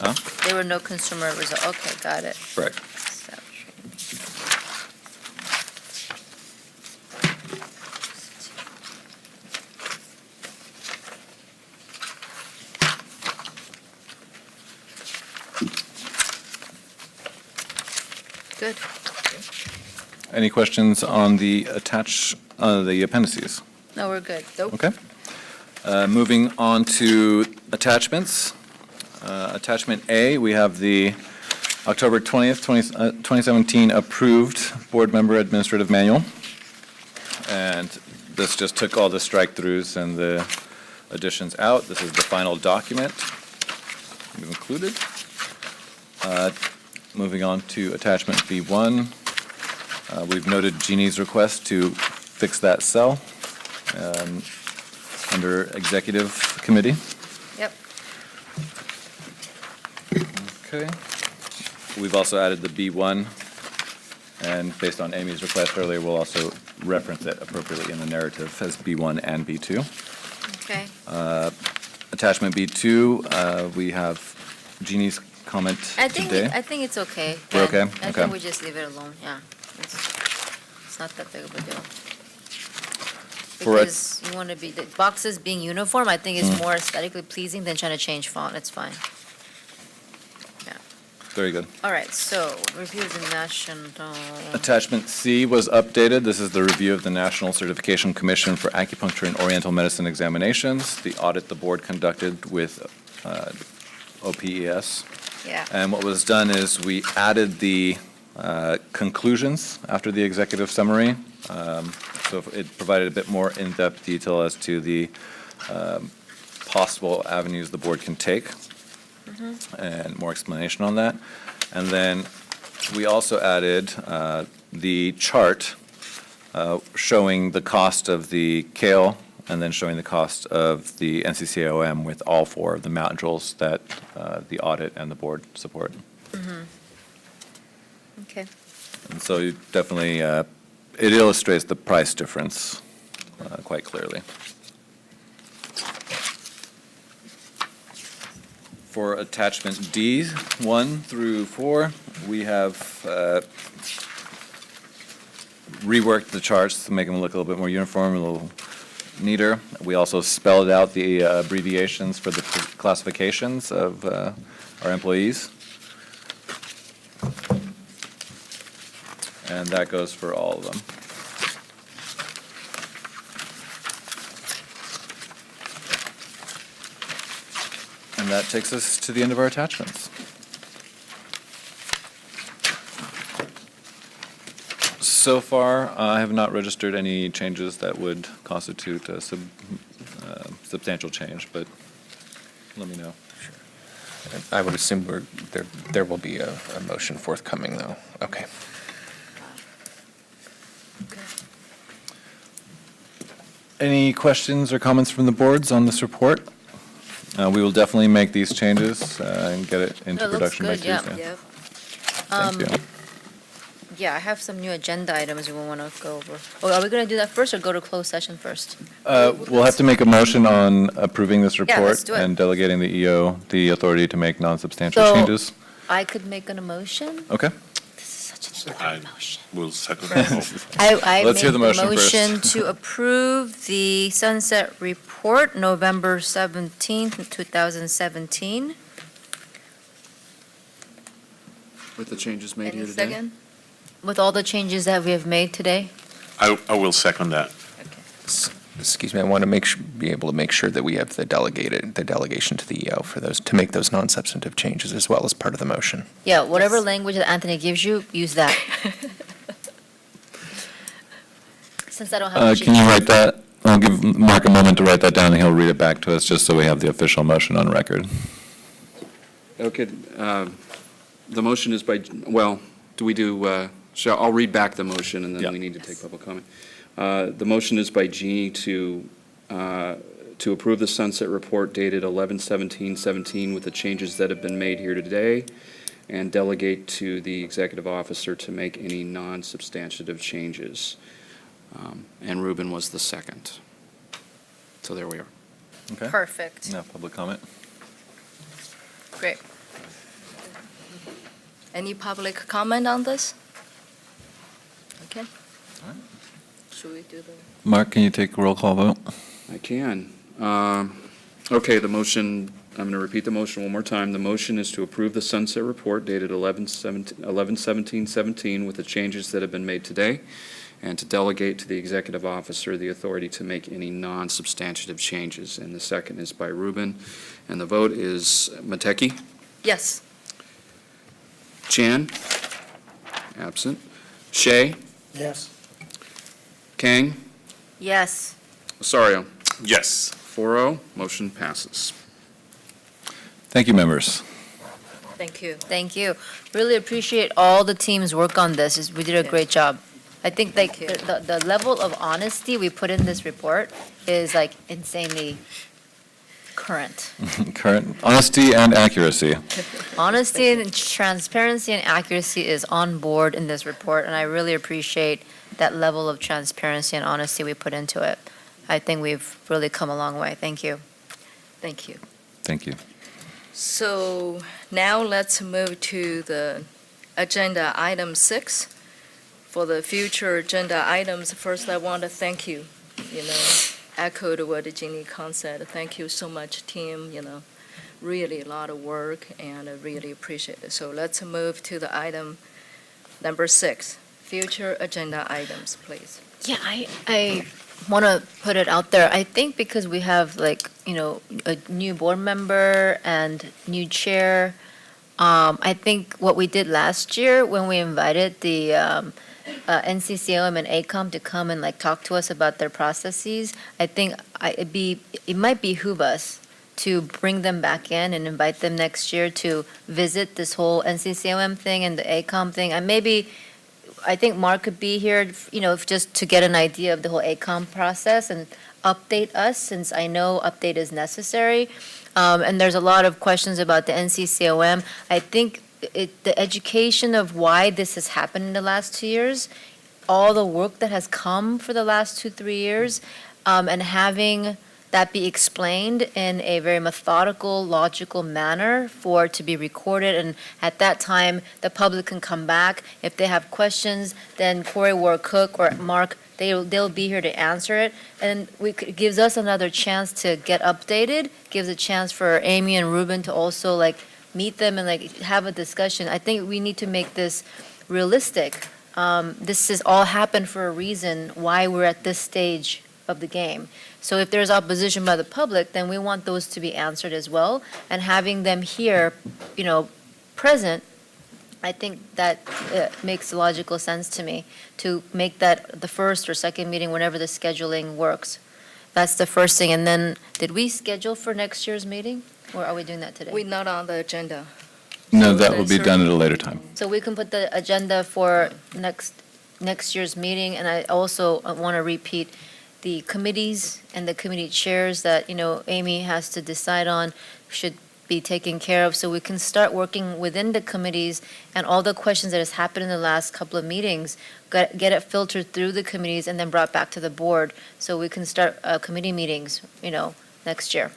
Huh? there were no consumer results. Okay, got it. Right. Good. Any questions on the the appendices? No, we're good. Nope. Okay. Moving on to attachments. Attachment A, we have the October 20th, 2017 approved board member administrative manual. And this just took all the strike-throughs and the additions out. This is the final document we've included. Moving on to attachment B1. We've noted Jeannie's request to fix that cell under executive committee. Yep. Okay. We've also added the B1, and based on Amy's request earlier, we'll also reference it appropriately in the narrative as B1 and B2. Okay. Attachment B2, we have Jeannie's comment I think today. I think it's okay. We're okay? I Okay. think we just leave it alone. Yeah. It's not that big of a deal. For a- Because you want to be, the boxes being uniform, I think is more aesthetically pleasing than trying to change font. It's fine. Very good. All right, so review of the national. Attachment C was updated. This is the review of the National Certification Commission for Acupuncture and Oriental Medicine examinations, the audit the board conducted with OPES. Yeah. And what was done is we added the conclusions after the executive summary. So it provided a bit more in-depth detail as to the possible avenues the board can take and more explanation on that. And then we also added the chart showing the cost of the kale and then showing the cost of the NCCOM with all four of the modules that the audit and the board support. Okay. And so you definitely, it illustrates the price difference quite clearly. For attachment D, 1 through 4, we have reworked the charts to make them look a little bit more uniform, a little neater. We also spelled out the abbreviations for the classifications of our employees. And that goes for all of them. And that takes us to the end of our attachments. So far, I have not registered any changes that would constitute a substantial change, but let me know. I would assume there will be a motion forthcoming, though. Okay. Any questions or comments from the boards on this report? We will definitely make these changes and get it into It looks production by good, yeah. Tuesday. Thank Thank you. Yeah, I have some new agenda items we want to go over. Oh, are we going to do that first or go to closed session first? We'll have to make a motion on approving this Yeah, let's report do it. and delegating the EO the authority to make non-substantial So- changes. I could make an emotion? Okay. I will second that motion. I Let's hear make the motion first. motion to approve the Sunset Report, November 17th, 2017. With the changes made Any here today? second? With all the changes that we have made today? I will second that. Excuse me, I want to be able to make sure that we have the delegation to the EO for those, to make those non-substantive changes as well as part of the motion. Yeah, whatever language that Anthony gives you, use that. since I don't have a sheet. Can you write that? I'll give Mark a moment to write that down, and he'll read it back to us, just so we have the official motion on record. Okay, the motion is by, well, do we do, I'll read back the motion, and then Yeah. we need to take public comment. The motion is by Jeannie to approve the sunset report dated 11/17/17 with the changes that have been made here today, and delegate to the executive officer to make any non-substantive changes. And Ruben was the second. So there we are. Okay. Perfect. No public comment? Great. Any public comment on this? Okay. All right. Should we do the? Mark, can you take a roll call vote? I can. Okay, the motion, I'm going to repeat the motion one more time. The motion is to approve the sunset report dated 11/17/17 with the changes that have been made today, and to delegate to the executive officer the authority to make any non-substantive changes. And the second is by Ruben. And the vote is Mateki, Yes. Chan, absent, Shea, Yes. Kang, Yes. Osorio. Yes. 4-0, motion passes. Thank you, members. Thank you. Thank you. Really appreciate all the team's work on this. We did a great job. I think like Thank you. the level of honesty we put in this report is like insanely current. Current honesty and accuracy. Honesty and transparency and accuracy is on board in this report, and I really appreciate that level of transparency and honesty we put into it. I think we've really come a long way. Thank you. Thank you. Thank you. So now let's move to the agenda item 6. For the future agenda items, first I want to thank you, echoed what Jeannie Kahn said. Thank you so much, team, really a lot of work, and I really appreciate it. So let's move to the item number 6, future agenda items, please. Yeah, I want to put it out there. I think because we have a new board member and new chair, I think what we did last year when we invited the NCCOM and ACOM to come and talk to us about their processes, I think it might behoove us to bring them back in and invite them next year to visit this whole NCCOM thing and the ACOM thing. And maybe, I think Mark could be here, just to get an idea of the whole ACOM process and update us, since I know update is necessary. And there's a lot of questions about the NCCOM. I think the education of why this has happened in the last 2 years, all the work that has come for the last 2-3 years, and having that be explained in a very methodical, logical manner for it to be recorded. And at that time, the public can come back. If they have questions, then Corey Cook or Mark, they'll be here to answer it. And it gives us another chance to get updated, gives a chance for Amy and Ruben to also meet them and have a discussion. I think we need to make this realistic. This has all happened for a reason, why we're at this stage of the game. So if there's opposition by the public, then we want those to be answered as well. And having them here, present, I think that makes logical sense to me, to make that the first or second meeting whenever the scheduling works. That's the first thing. And then, did we schedule for next year's meeting, or are we doing that today? We're not on the agenda. No, So that the will be done at a later time. So we can put the agenda for next year's meeting, and I also want to repeat the committees and the committee chairs that, Amy has to decide on should be taken care of, so we can start working within the committees, and all the questions that has happened in the last couple of meetings, get it filtered through the committees and then brought back to the board, so we can start committee meetings, next year.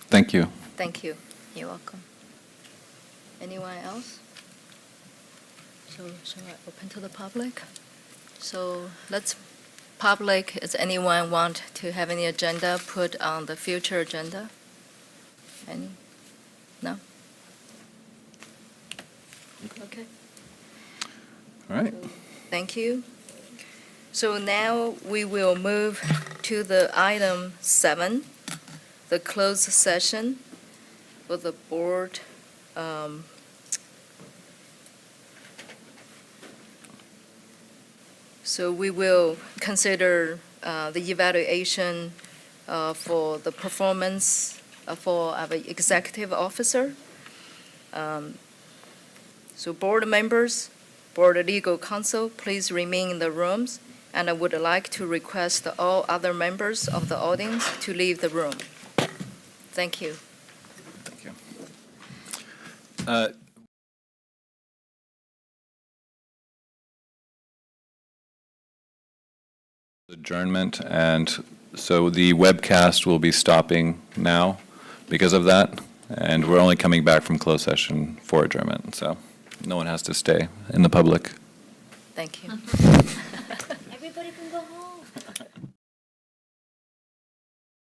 Thank you. Thank you. You're welcome. Anyone else? So shall I open to the public? So public, does anyone want to have any agenda put on the future agenda? Any? No? Okay. All right. Thank you. So now we will move to the item 7, the closed session for the board So we will consider the evaluation for the performance for our executive officer. So board members, board legal counsel, please remain in the rooms. And I would like to request all other members of the audience to leave the room. Thank you. Thank you. Adjournment, and so the webcast will be stopping now because of that, and we're only coming back from closed session for adjournment, so no one has to stay in the public. Thank you. Everybody can go home.